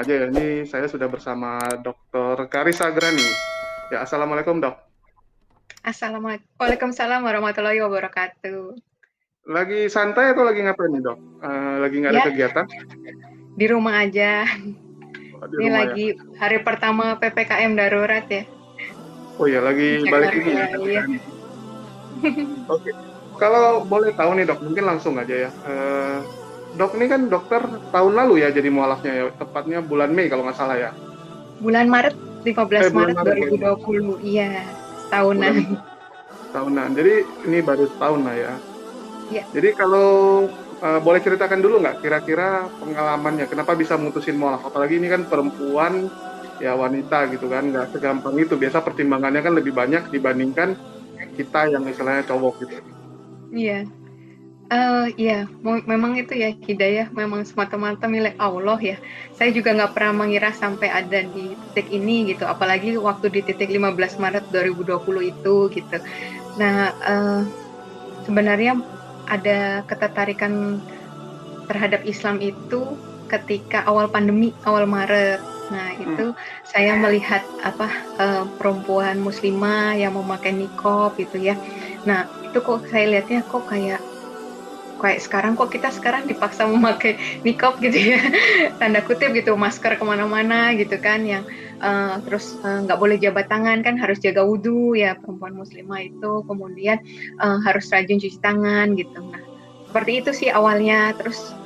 aja ya. Ini saya sudah bersama Dr. Karissa Grani. Ya, Assalamualaikum dok. Assalamualaikum. Waalaikumsalam warahmatullahi wabarakatuh. Lagi santai atau lagi ngapain nih dok? Lagi nggak ada Ya, kegiatan? di rumah aja. Di Ini rumah ya? lagi hari pertama PPKM darurat ya Oh ya, di lagi balik ini ya Jakarta. Iya. PPKM. Oke. Kalau boleh tahu nih dok, mungkin langsung aja ya. Dok ini kan dokter tahun lalu ya jadi mualafnya ya, tepatnya bulan Mei kalau nggak salah ya. Bulan Maret, 15 Bulan Maret Maret ya ini. 2020. Iya, Bulan tahunan. tahunan. Jadi ini baru setahun lah ya. Ya, Jadi kalau boleh ceritakan dulu nggak kira-kira pengalamannya, kenapa bisa mutusin mualaf? Apalagi ini kan perempuan, ya wanita gitu kan, nggak segampang itu. Biasa pertimbangannya kan lebih banyak dibandingkan kita yang istilahnya cowok gitu. iya. Iya, memang itu ya hidayah memang semata-mata milik Allah ya. Saya juga nggak pernah mengira sampai ada di titik ini gitu, apalagi waktu di titik 15 Maret 2020 itu gitu. Nah, sebenarnya ada ketertarikan terhadap Islam itu ketika awal pandemi, awal Maret. Nah, itu saya melihat perempuan muslimah yang memakai niqab gitu ya. Nah, itu kok saya lihatnya kok kayak sekarang kok kita sekarang dipaksa memakai niqab gitu ya, tanda kutip gitu, masker kemana-mana gitu kan, yang terus nggak boleh jabat tangan kan, harus jaga wudhu ya perempuan muslimah itu, kemudian harus rajin cuci tangan gitu. Nah, seperti itu sih awalnya, terus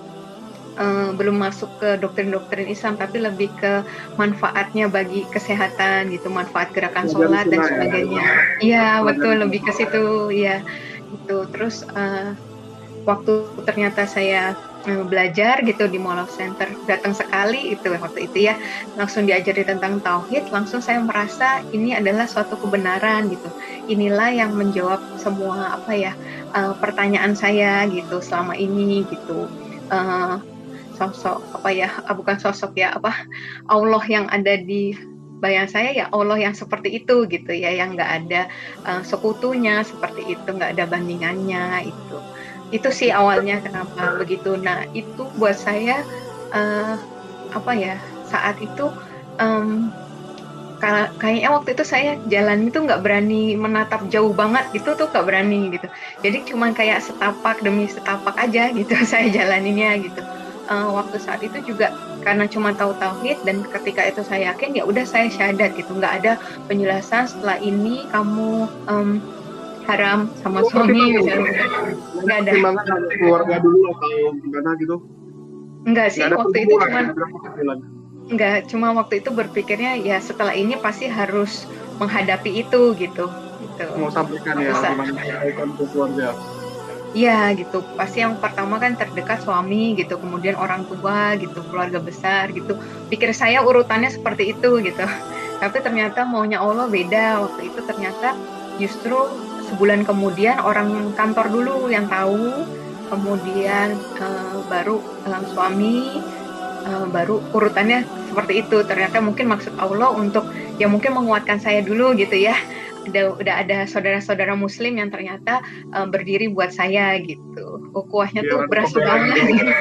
belum masuk ke doktrin-doktrin Islam, tapi lebih ke manfaatnya bagi kesehatan gitu, manfaat gerakan Pelajaran sholat dan sunnah ya, sebagainya. Iya pelajaran betul, lebih ke sunnah. situ ya gitu. Terus waktu ternyata saya belajar gitu di Mualaf Center, datang sekali itu waktu itu ya, langsung diajari tentang tauhid, langsung saya merasa ini adalah suatu kebenaran gitu. Inilah yang menjawab semua pertanyaan saya gitu selama ini gitu. Uh, Sosok bukan sosok ya, Allah yang ada di bayang saya ya Allah yang seperti itu gitu ya, yang nggak ada sekutunya seperti itu, nggak ada bandingannya itu sih awalnya kenapa begitu. Nah itu buat saya uh, saat itu um, kayaknya waktu itu saya jalan itu nggak berani menatap jauh banget gitu tuh, nggak berani gitu, jadi cuman kayak setapak demi setapak aja gitu saya jalaninnya gitu. Waktu saat itu juga karena cuma tahu tauhid, dan ketika itu saya yakin ya udah saya syahadat gitu, nggak ada penjelasan setelah ini kamu haram sama Kalau suami pertimbangan, misalnya, banyak nggak ada. pertimbangan ada keluarga dulu atau gimana gitu. Enggak Nggak sih, ada waktu itu pergumulan, cuman nggak ada pergumulan. cuma waktu itu berpikirnya ya setelah ini pasti harus menghadapi itu gitu. Gitu. Mau sampaikan Waktu ya, saat gimana sampaikan ke keluarga. Iya gitu, pasti yang pertama kan terdekat suami gitu, kemudian orang tua gitu, keluarga besar gitu. Pikir saya urutannya seperti itu gitu. Tapi ternyata maunya Allah beda. Waktu itu ternyata justru sebulan kemudian orang kantor dulu yang tahu, kemudian baru suami, baru urutannya seperti itu. Ternyata mungkin maksud Allah untuk ya mungkin menguatkan saya dulu gitu ya. Udah ada saudara-saudara muslim yang ternyata berdiri buat saya gitu. Ukhuwahnya tuh Biar ada berasa pembelaan banget. gitu ya.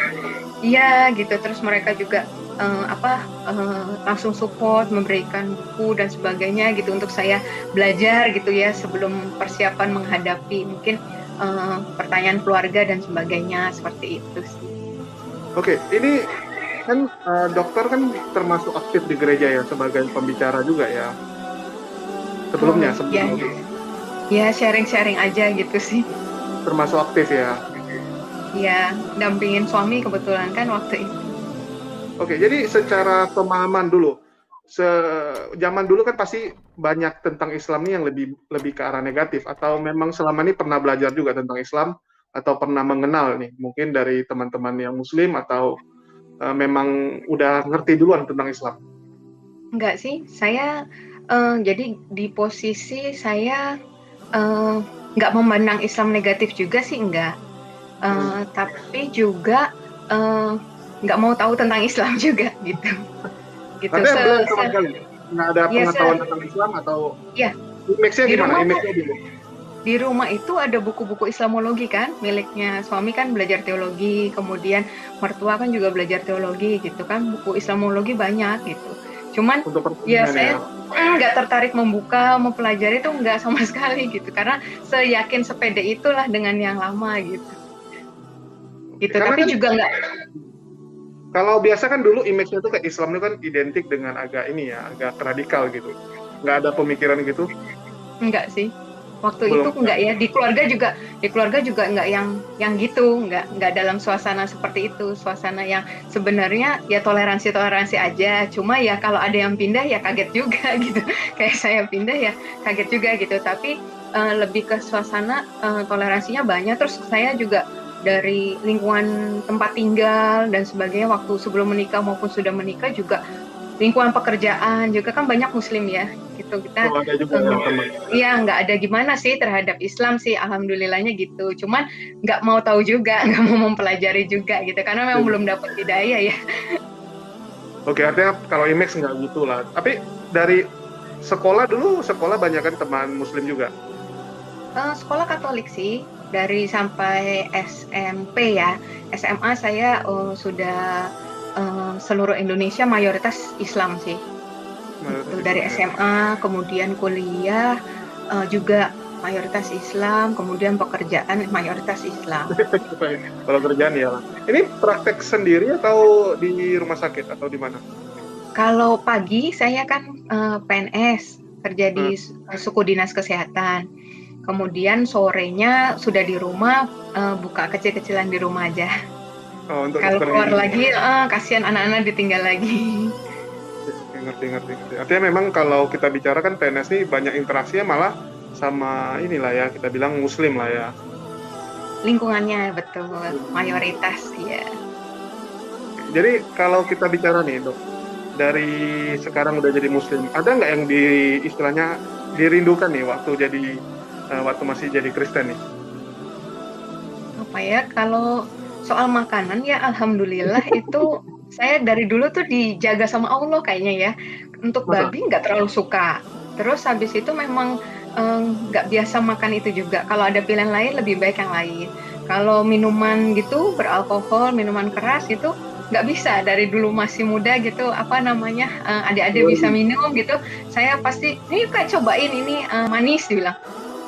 Iya gitu, terus mereka juga langsung support, memberikan buku dan sebagainya gitu untuk saya belajar gitu ya, sebelum persiapan menghadapi mungkin pertanyaan keluarga dan sebagainya, seperti itu sih. Oke, ini kan dokter kan termasuk aktif di gereja ya sebagai pembicara juga ya. Sebelumnya, Ya, sebelum ya sharing-sharing aja gitu sih. termasuk aktif ya. Ya, dampingin suami kebetulan kan waktu itu. Oke, jadi secara pemahaman dulu, zaman dulu kan pasti banyak tentang Islam ini yang lebih lebih ke arah negatif, atau memang selama ini pernah belajar juga tentang Islam atau pernah mengenal nih, mungkin dari teman-teman yang Muslim atau memang udah ngerti duluan tentang Islam? Enggak sih, saya jadi di posisi saya nggak memandang Islam negatif juga sih, enggak. Tapi juga nggak mau tahu tentang Islam juga gitu. Gitu. Tapi belum sama sekali, nggak ada Ya, pengetahuan tentang Islam atau ya image-nya di gimana? rumah kan Image-nya dulu. di rumah itu ada buku-buku Islamologi kan, miliknya suami kan belajar teologi, kemudian mertua kan juga belajar teologi gitu kan, buku Islamologi banyak gitu. Cuman Untuk ya pertandingan ya. saya nggak tertarik membuka, mempelajari itu nggak sama sekali gitu, karena seyakin sepede itulah dengan yang lama gitu. Oke. Gitu, Karena tapi kan juga nggak kalau biasa kan dulu image-nya tuh kayak Islam itu kan identik dengan agak ini ya, agak radikal gitu. Nggak ada pemikiran gitu? enggak sih. Waktu Belum itu ada. enggak ya, di keluarga juga enggak yang gitu, enggak dalam suasana seperti itu, suasana yang sebenarnya ya toleransi-toleransi aja. Cuma ya kalau ada yang pindah ya kaget juga gitu. Kayak saya pindah ya kaget juga gitu. Tapi lebih ke suasana toleransinya banyak. Terus saya juga dari lingkungan tempat tinggal dan sebagainya waktu sebelum menikah maupun sudah menikah juga lingkungan pekerjaan juga kan banyak muslim ya gitu kita Oh, ada juga ya teman. iya nggak ada gimana sih terhadap Islam sih alhamdulillahnya gitu cuman nggak mau tahu juga nggak mau mempelajari juga gitu karena memang belum dapat hidayah ya. Oke, artinya kalau image nggak gitu lah. Tapi dari sekolah dulu, sekolah banyak kan teman Muslim juga. Sekolah Katolik sih dari sampai SMP ya. SMA saya sudah seluruh Indonesia mayoritas Islam sih. Itu Mayoritas dari Islam ya. SMA, kemudian kuliah juga mayoritas Islam, kemudian pekerjaan mayoritas Islam. Kalau kerjaan ya. Ini praktek sendiri atau di rumah sakit atau di mana? Kalau pagi saya kan PNS, kerja Hmm. di suku dinas kesehatan. Kemudian sorenya sudah di rumah, buka kecil-kecilan di rumah aja. Oh, untuk Kalau dokter keluar ini. lagi, kasihan anak-anak ditinggal lagi. Ngerti. Artinya memang kalau kita bicara kan PNS ini banyak interaksinya malah sama inilah ya, kita bilang Muslim lah ya. Lingkungannya betul, mayoritas ya. Jadi kalau kita bicara nih dok, dari sekarang udah jadi Muslim, ada nggak yang di istilahnya dirindukan nih waktu masih jadi Kristen nih? Apa ya, kalau soal makanan ya alhamdulillah itu saya dari dulu tuh dijaga sama Allah kayaknya ya. Untuk Masa? babi nggak terlalu suka. Terus habis itu memang nggak biasa makan itu juga. Kalau ada pilihan lain lebih baik yang lain. Kalau minuman gitu beralkohol, minuman keras itu nggak bisa dari dulu masih muda gitu apa namanya adik-adik bisa minum gitu saya pasti ini kayak cobain ini manis dibilang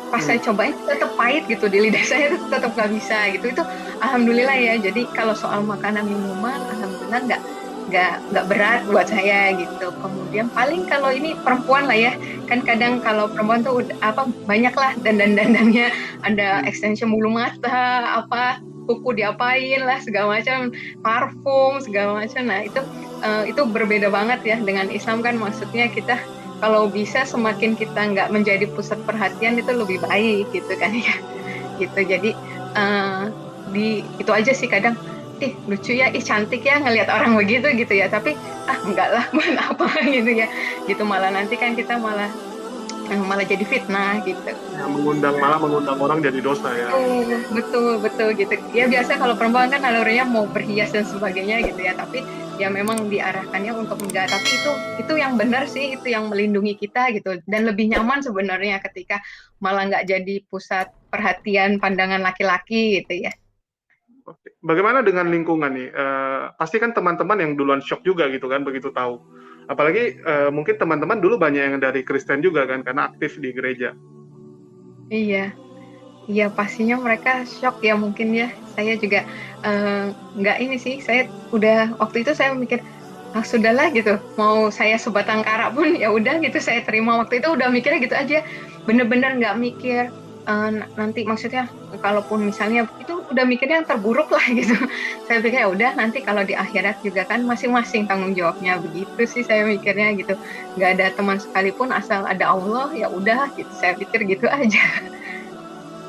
pas saya cobain tetap pahit gitu di lidah saya itu tetap nggak bisa gitu itu alhamdulillah ya jadi kalau soal makanan minuman alhamdulillah nggak berat buat saya gitu kemudian paling kalau ini perempuan lah ya kan kadang kalau perempuan tuh apa banyak lah dandannya ada extension bulu mata apa kuku diapain lah segala macam parfum segala macam nah itu berbeda banget ya dengan Islam kan maksudnya kita kalau bisa semakin kita nggak menjadi pusat perhatian itu lebih baik gitu kan ya gitu jadi itu aja sih kadang lucu ya cantik ya ngelihat orang begitu gitu ya tapi enggak lah buat apa gitu ya gitu malah nanti kan kita malah jadi fitnah gitu. Ya, malah mengundang orang jadi dosa ya. Betul gitu. Ya biasa kalau perempuan kan nalurinya mau berhias dan sebagainya gitu ya. Tapi ya memang diarahkannya untuk enggak. Tapi itu yang benar sih, itu yang melindungi kita gitu. Dan lebih nyaman sebenarnya ketika malah nggak jadi pusat perhatian pandangan laki-laki gitu ya. Bagaimana dengan lingkungan nih? Pasti kan teman-teman yang duluan shock juga gitu kan begitu tahu. Apalagi mungkin teman-teman dulu banyak yang dari Kristen juga kan karena aktif di gereja. Iya pastinya mereka shock ya mungkin ya. Saya juga nggak ini sih. Saya udah waktu itu saya mikir sudahlah gitu. Mau saya sebatang kara pun ya udah gitu saya terima waktu itu udah mikirnya gitu aja. Bener-bener nggak mikir nanti maksudnya kalaupun misalnya itu udah mikirnya yang terburuk lah gitu. Saya pikir ya udah nanti kalau di akhirat juga kan masing-masing tanggung jawabnya begitu sih saya mikirnya gitu. Nggak ada teman sekalipun asal ada Allah ya udah gitu. Saya pikir gitu aja.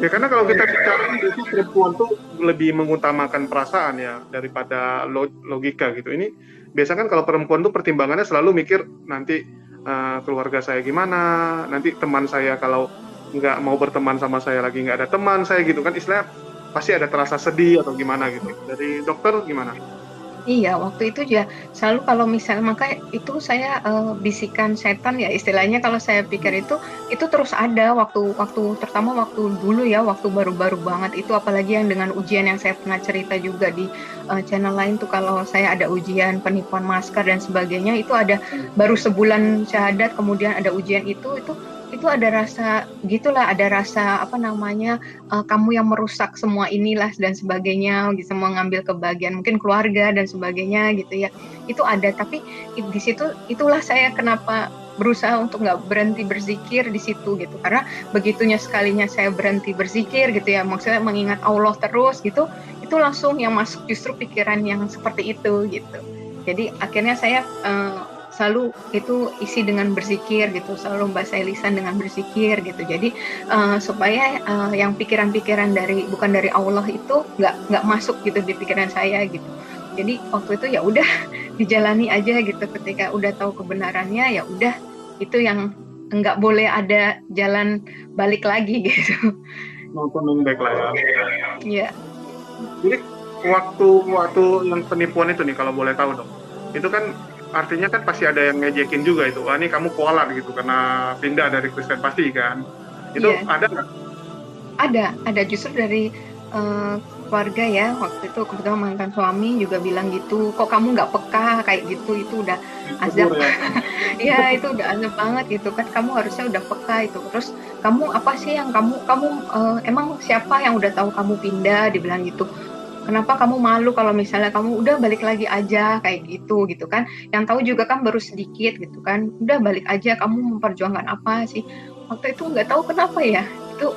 Ya karena kalau kita bicara itu perempuan tuh lebih mengutamakan perasaan ya daripada logika gitu. Ini biasanya kan kalau perempuan tuh pertimbangannya selalu mikir nanti keluarga saya gimana, nanti teman saya kalau nggak mau berteman sama saya lagi nggak ada teman saya gitu kan istilah pasti ada terasa sedih atau gimana gitu. Dari dokter gimana? Iya, waktu itu ya selalu kalau misalnya maka itu saya, bisikan setan ya istilahnya kalau saya pikir itu terus ada waktu waktu terutama waktu dulu ya, waktu baru-baru banget itu apalagi yang dengan ujian yang saya pernah cerita juga di, channel lain tuh kalau saya ada ujian penipuan masker dan sebagainya itu ada baru sebulan syahadat kemudian ada ujian itu ada rasa gitulah, ada rasa apa namanya, kamu yang merusak semua inilah dan sebagainya, bisa mengambil kebahagiaan mungkin keluarga dan sebagainya gitu ya. Itu ada, tapi di situ itulah saya kenapa berusaha untuk nggak berhenti berzikir di situ gitu. Karena begitunya sekalinya saya berhenti berzikir gitu ya, maksudnya mengingat Allah terus gitu, itu langsung yang masuk justru pikiran yang seperti itu gitu. Jadi akhirnya saya selalu itu isi dengan berzikir gitu, selalu membasahi lisan dengan berzikir gitu. Jadi supaya yang pikiran-pikiran bukan dari Allah itu nggak masuk gitu di pikiran saya gitu. Jadi waktu itu ya udah dijalani aja gitu. Ketika udah tahu kebenarannya ya udah itu yang nggak boleh ada jalan balik lagi gitu. Nonton baik lah ya. Iya. Jadi waktu yang penipuan itu nih kalau boleh tahu dong, itu kan artinya kan pasti ada yang ngejekin juga itu, wah ini kamu kualat gitu karena pindah dari Kristen pasti kan, itu Iya. ada nggak? Ada justru dari keluarga ya waktu itu kebetulan mantan suami juga bilang gitu, kok kamu nggak peka kayak gitu, itu udah azab. Kabur ya. Ya itu udah azab banget gitu kan, kamu harusnya udah peka itu. Terus kamu apa sih yang kamu emang siapa yang udah tahu kamu pindah, dibilang gitu. Kenapa kamu malu kalau misalnya kamu udah balik lagi aja kayak gitu kan. Yang tahu juga kan baru sedikit gitu kan. Udah balik aja, kamu memperjuangkan apa sih. Waktu itu nggak tahu kenapa ya. Itu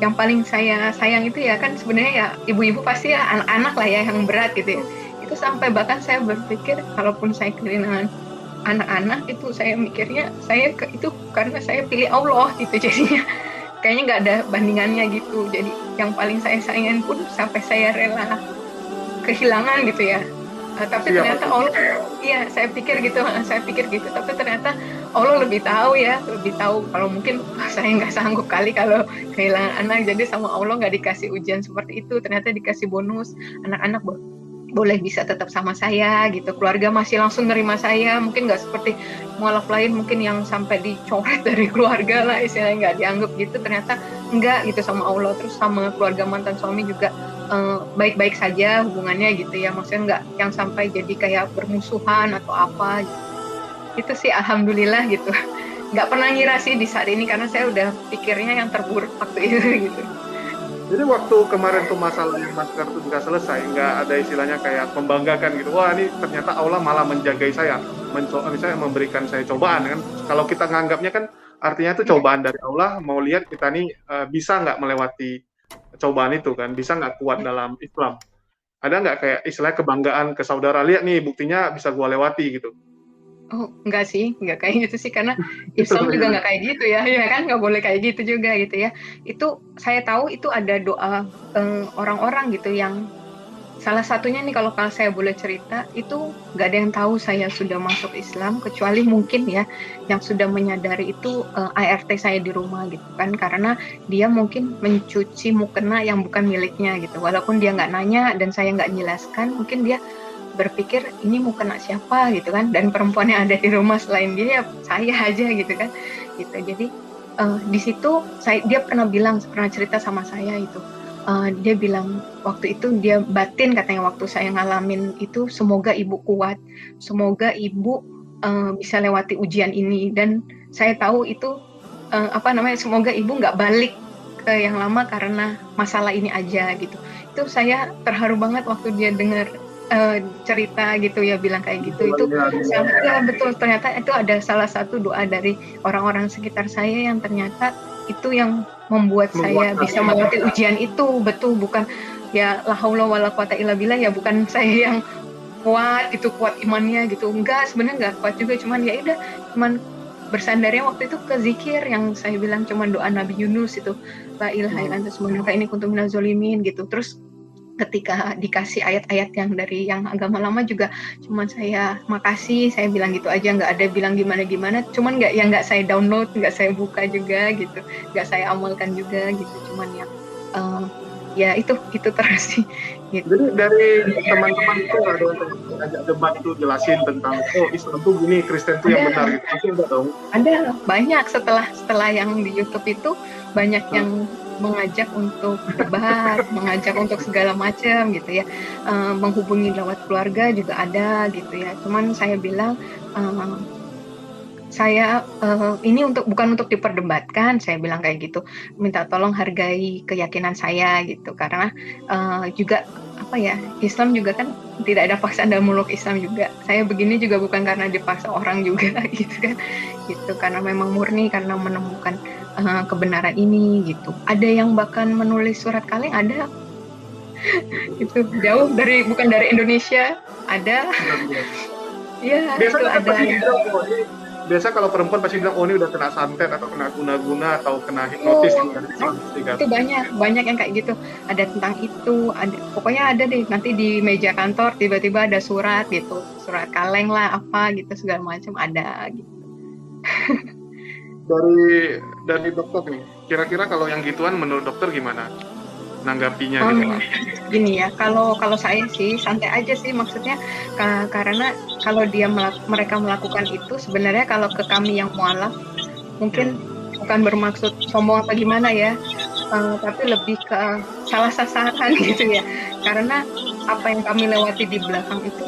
yang paling saya sayang itu ya kan sebenarnya ya ibu-ibu pasti ya anak-anak lah ya yang berat gitu ya. Itu sampai bahkan saya berpikir kalaupun saya kehilangan anak-anak itu saya mikirnya itu karena saya pilih Allah gitu jadinya kayaknya nggak ada bandingannya gitu. Jadi yang paling saya sayangin pun sampai saya rela kehilangan gitu ya. Tapi ternyata Allah, iya saya pikir gitu, tapi ternyata Allah lebih tahu ya, lebih tahu kalau mungkin saya nggak sanggup kali kalau kehilangan anak, jadi sama Allah nggak dikasih ujian seperti itu, ternyata dikasih bonus, anak-anak boleh bisa tetap sama saya gitu, keluarga masih langsung nerima saya, mungkin nggak seperti mualaf lain mungkin yang sampai dicoret dari keluarga lah istilahnya, nggak dianggap gitu, ternyata enggak gitu sama Allah. Terus sama keluarga mantan suami juga baik-baik saja hubungannya gitu ya, maksudnya nggak yang sampai jadi kayak bermusuhan atau apa gitu. Itu sih alhamdulillah gitu, nggak pernah ngira sih di saat ini karena saya udah pikirnya yang terburuk waktu itu gitu. Jadi waktu kemarin tuh masalah yang masker itu nggak selesai, nggak ada istilahnya kayak membanggakan gitu, wah ini ternyata Allah malah menjagai saya, misalnya memberikan saya cobaan kan, kalau kita nganggapnya kan artinya itu cobaan dari Allah, mau lihat kita nih bisa nggak melewati cobaan itu kan, bisa nggak kuat dalam Islam. Ada nggak kayak istilah kebanggaan ke saudara, lihat nih buktinya bisa gua lewati gitu. Oh, enggak sih, enggak kayak gitu sih, karena Islam juga enggak kayak gitu ya, ya kan, nggak boleh kayak gitu juga gitu ya. Itu saya tahu itu ada doa orang-orang gitu yang salah satunya nih kalau saya boleh cerita, itu nggak ada yang tahu saya sudah masuk Islam, kecuali mungkin ya yang sudah menyadari itu ART saya di rumah gitu kan, karena dia mungkin mencuci mukena yang bukan miliknya gitu, walaupun dia nggak nanya dan saya nggak jelaskan, mungkin dia berpikir ini mau kena siapa gitu kan, dan perempuan yang ada di rumah selain dia ya saya aja gitu kan gitu. Jadi di situ dia pernah cerita sama saya itu, dia bilang waktu itu dia batin katanya waktu saya ngalamin itu, semoga ibu kuat, semoga ibu bisa lewati ujian ini, dan saya tahu itu semoga ibu nggak balik ke yang lama karena masalah ini aja gitu. Itu saya terharu banget waktu dia dengar cerita gitu ya, bilang kayak gitu. Itu ya betul, ternyata itu ada salah satu doa dari orang-orang sekitar saya yang ternyata itu yang membuat saya bisa melewati ujian itu. Betul, bukan ya la haula wala quwata illa billah ya, bukan saya yang kuat gitu, kuat imannya gitu, enggak, sebenarnya enggak kuat juga, cuman ya udah, cuman bersandarnya waktu itu ke zikir yang saya bilang, cuman doa Nabi Yunus itu, la ilaha illa anta subhanaka inni kuntu minaz zalimin gitu. Terus ketika dikasih ayat-ayat yang dari yang agama lama juga cuman saya makasih, saya bilang gitu aja, nggak ada bilang gimana-gimana, cuman nggak saya download, nggak saya buka juga gitu, nggak saya amalkan juga gitu, cuman ya itu terus sih gitu. Jadi dari teman-teman itu nggak ada yang ajak debat itu jelasin tentang Islam tuh gini, Kristen tuh yang Ada, benar gitu. Pasti enggak dong. ada banyak setelah yang di YouTube itu banyak Nah, yang mengajak untuk debat, mengajak untuk segala macam gitu ya. Menghubungi lewat keluarga juga ada gitu ya. Cuman saya bilang saya ini bukan untuk diperdebatkan, saya bilang kayak gitu. Minta tolong hargai keyakinan saya gitu, karena juga apa ya, Islam juga kan tidak ada paksaan dalam meluk Islam juga. Saya begini juga bukan karena dipaksa orang juga gitu kan, gitu. Karena memang murni karena menemukan kebenaran ini gitu. Ada yang bahkan menulis surat kaleng, ada itu jauh dari bukan dari Indonesia, ada. Ya itu biasanya kan ada pasti yang bilang, biasa kalau perempuan pasti bilang, ini udah kena santet atau kena guna-guna atau kena hipnotis oh, gitu dari Islam pasti kan. itu banyak yang kayak gitu, ada tentang itu, ada pokoknya ada deh, nanti di meja kantor tiba-tiba ada surat gitu, surat kaleng lah apa gitu segala macam ada gitu. Dari dokter nih, kira-kira kalau yang gituan menurut dokter gimana nanggapinya gitu? Gini ya, kalau kalau saya sih santai aja sih, maksudnya karena kalau mereka melakukan itu sebenarnya kalau ke kami yang mualaf mungkin bukan bermaksud sombong apa gimana ya, tapi lebih ke salah sasaran gitu ya. Karena apa yang kami lewati di belakang itu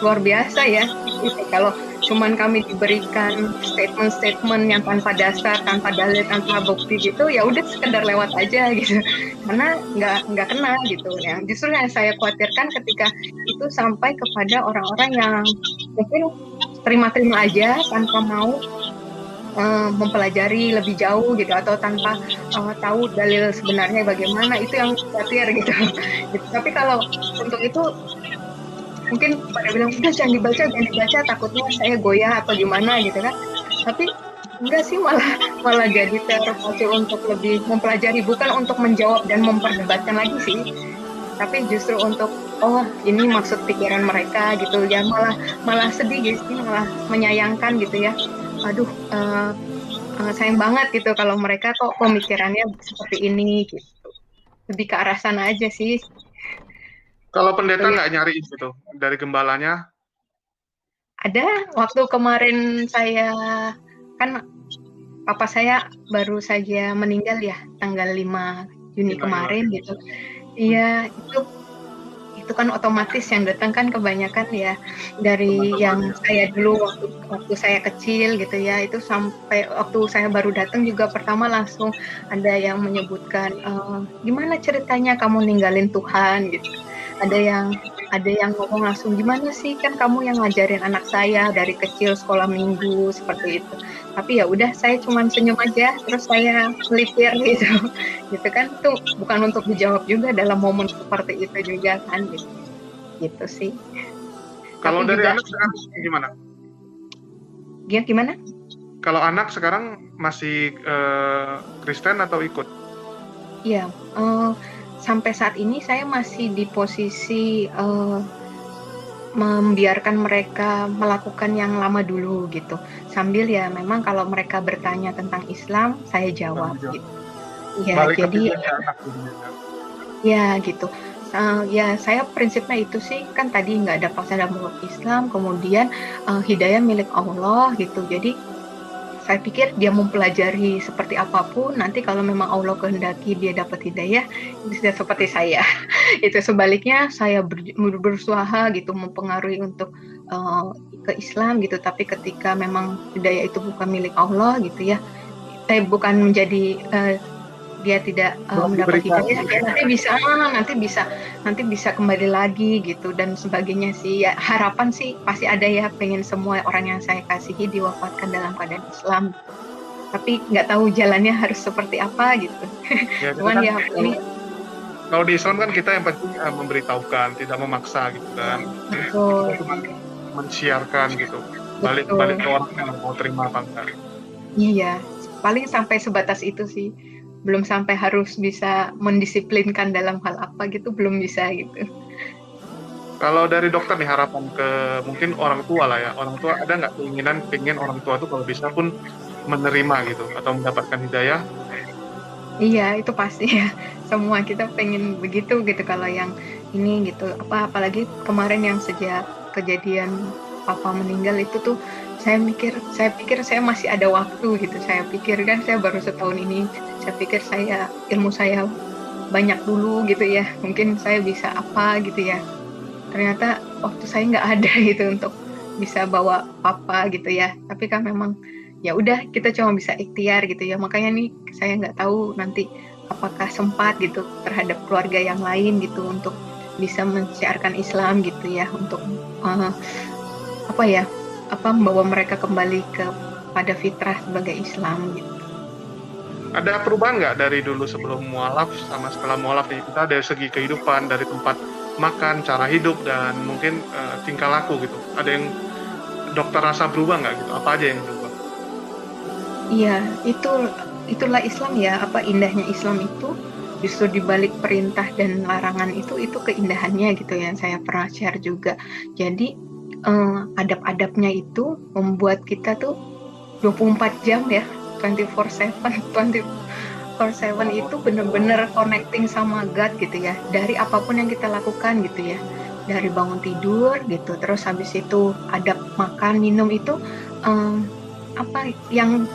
luar biasa ya. Gitu. Kalau cuman kami diberikan statement-statement yang tanpa dasar, tanpa dalil, tanpa bukti gitu, ya udah sekedar lewat aja gitu. Karena nggak kena gitu ya. Justru yang saya khawatirkan ketika itu sampai kepada orang-orang yang mungkin terima-terima aja tanpa mau mempelajari lebih jauh gitu, atau tanpa tahu dalil sebenarnya bagaimana, itu yang khawatir gitu. Gitu. Tapi kalau untuk itu mungkin pada bilang udah jangan dibaca takutnya saya goyah atau gimana gitu kan. Tapi enggak sih, malah jadi terpacu untuk lebih mempelajari, bukan untuk menjawab dan memperdebatkan lagi sih, tapi justru untuk ini maksud pikiran mereka gitu ya, malah sedih gitu sih, malah menyayangkan gitu ya. Aduh, sayang banget gitu kalau mereka kok pemikirannya seperti ini gitu. Lebih ke arah sana aja sih. Kalau pendeta Gitu ya. nggak nyariin gitu dari gembalanya? Ada waktu kemarin saya kan papa saya baru saja meninggal ya tanggal 5 Juni kemarin gitu. Iya, itu kan otomatis yang datang kan kebanyakan ya dari Teman-teman yang ya. saya dulu waktu saya kecil gitu ya, itu sampai waktu saya baru datang juga pertama langsung ada yang menyebutkan gimana ceritanya kamu ninggalin Tuhan gitu, ada yang ngomong langsung, gimana sih kan kamu yang ngajarin anak saya dari kecil sekolah minggu seperti itu. Tapi ya udah, saya cuma senyum aja terus saya melipir gitu. Gitu kan, itu bukan untuk dijawab juga dalam momen seperti itu juga kan gitu sih. Kalau Tapi dari juga anak sekarang gimana? gimana? Kalau anak sekarang masih Kristen atau ikut? Iya, sampai saat ini saya masih di posisi membiarkan mereka melakukan yang lama dulu gitu. Sambil ya memang kalau mereka bertanya tentang Islam, saya jawab gitu. Iya, Balik ke jadi pilihannya anak gitu. ya gitu. Ya saya prinsipnya itu sih, kan tadi nggak ada paksaan dalam meluk Islam, kemudian hidayah milik Allah gitu. Jadi saya pikir dia mempelajari seperti apapun, nanti kalau memang Allah kehendaki dia dapat hidayah, bisa seperti saya. Itu sebaliknya saya berusaha gitu mempengaruhi untuk ke Islam gitu, tapi ketika memang hidayah itu bukan milik Allah gitu ya, bukan menjadi dia tidak Belum mendapat diberikan. hidayah, ya nanti bisa kembali lagi gitu dan sebagainya sih. Ya harapan sih pasti ada ya, pengen semua orang yang saya kasihi diwafatkan dalam keadaan Islam. Tapi nggak tahu jalannya harus seperti apa gitu. Ya, Cuman kan, ya ini kalau di Islam kan kita yang penting memberitahukan, tidak memaksa gitu kan. betul, Kita cuma mensiarkan gitu. Balik betul. ke orang yang mau terima apa enggak. Iya, paling sampai sebatas itu sih. Belum sampai harus bisa mendisiplinkan dalam hal apa gitu, belum bisa gitu. Kalau dari dokter nih, harapan ke mungkin orang tua lah ya. Orang tua ada nggak keinginan pengen orang tua tuh kalau bisa pun menerima gitu atau mendapatkan hidayah? Iya, itu pasti ya. Semua kita pengen begitu gitu kalau yang ini gitu. Apalagi kemarin yang sejak kejadian papa meninggal itu tuh saya pikir saya masih ada waktu gitu. Saya pikir kan saya baru setahun ini. Saya pikir ilmu saya banyak dulu gitu ya. Mungkin saya bisa apa gitu ya. Ternyata waktu saya nggak ada gitu untuk bisa bawa papa gitu ya. Tapi kan memang ya udah kita cuma bisa ikhtiar gitu ya. Makanya nih saya nggak tahu nanti apakah sempat gitu terhadap keluarga yang lain gitu untuk bisa mensiarkan Islam gitu ya, untuk uh, apa ya, membawa mereka kembali kepada fitrah sebagai Islam gitu. Ada perubahan nggak dari dulu sebelum mualaf sama setelah mualaf nih? Kita dari segi kehidupan, dari tempat makan, cara hidup, dan mungkin tingkah laku gitu. Ada yang dokter rasa berubah nggak gitu? Apa aja yang berubah? Iya, itulah Islam ya. Apa indahnya Islam itu justru di balik perintah dan larangan itu keindahannya gitu ya. Saya pernah share juga. Jadi adab-adabnya itu membuat kita tuh 24 jam ya, 24/7, 24/7 itu bener-bener connecting sama God gitu ya. Dari apapun yang kita lakukan gitu ya. Dari bangun tidur gitu, terus habis itu adab makan minum itu um, yang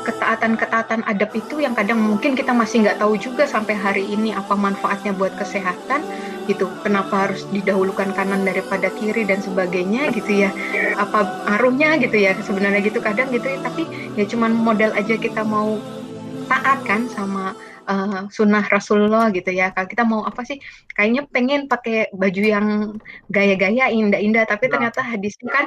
ketaatan-ketaatan adab itu yang kadang mungkin kita masih nggak tahu juga sampai hari ini apa manfaatnya buat kesehatan gitu. Kenapa harus didahulukan kanan daripada kiri dan sebagainya gitu ya. Apa aruhnya gitu ya sebenarnya gitu kadang gitu ya. Tapi ya cuman modal aja kita mau taat kan sama sunnah Rasulullah gitu ya. Kalau kita mau apa sih? Kayaknya pengen pakai baju yang gaya-gaya indah-indah, tapi ternyata Ya. hadisnya kan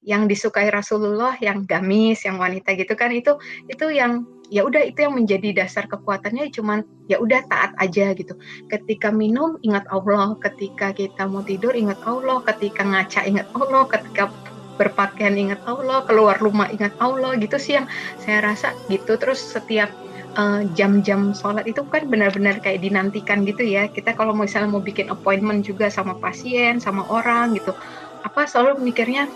yang disukai Rasulullah, yang gamis, yang wanita gitu kan itu yang ya udah itu yang menjadi dasar kekuatannya cuman ya udah taat aja gitu. Ketika minum ingat Allah, ketika kita mau tidur ingat Allah, ketika ngaca ingat Allah, ketika berpakaian ingat Allah, keluar rumah ingat Allah gitu sih yang saya rasa gitu. Terus setiap jam-jam sholat itu kan benar-benar kayak dinantikan gitu ya. Kita kalau misalnya mau bikin appointment juga sama pasien, sama orang gitu, selalu mikirnya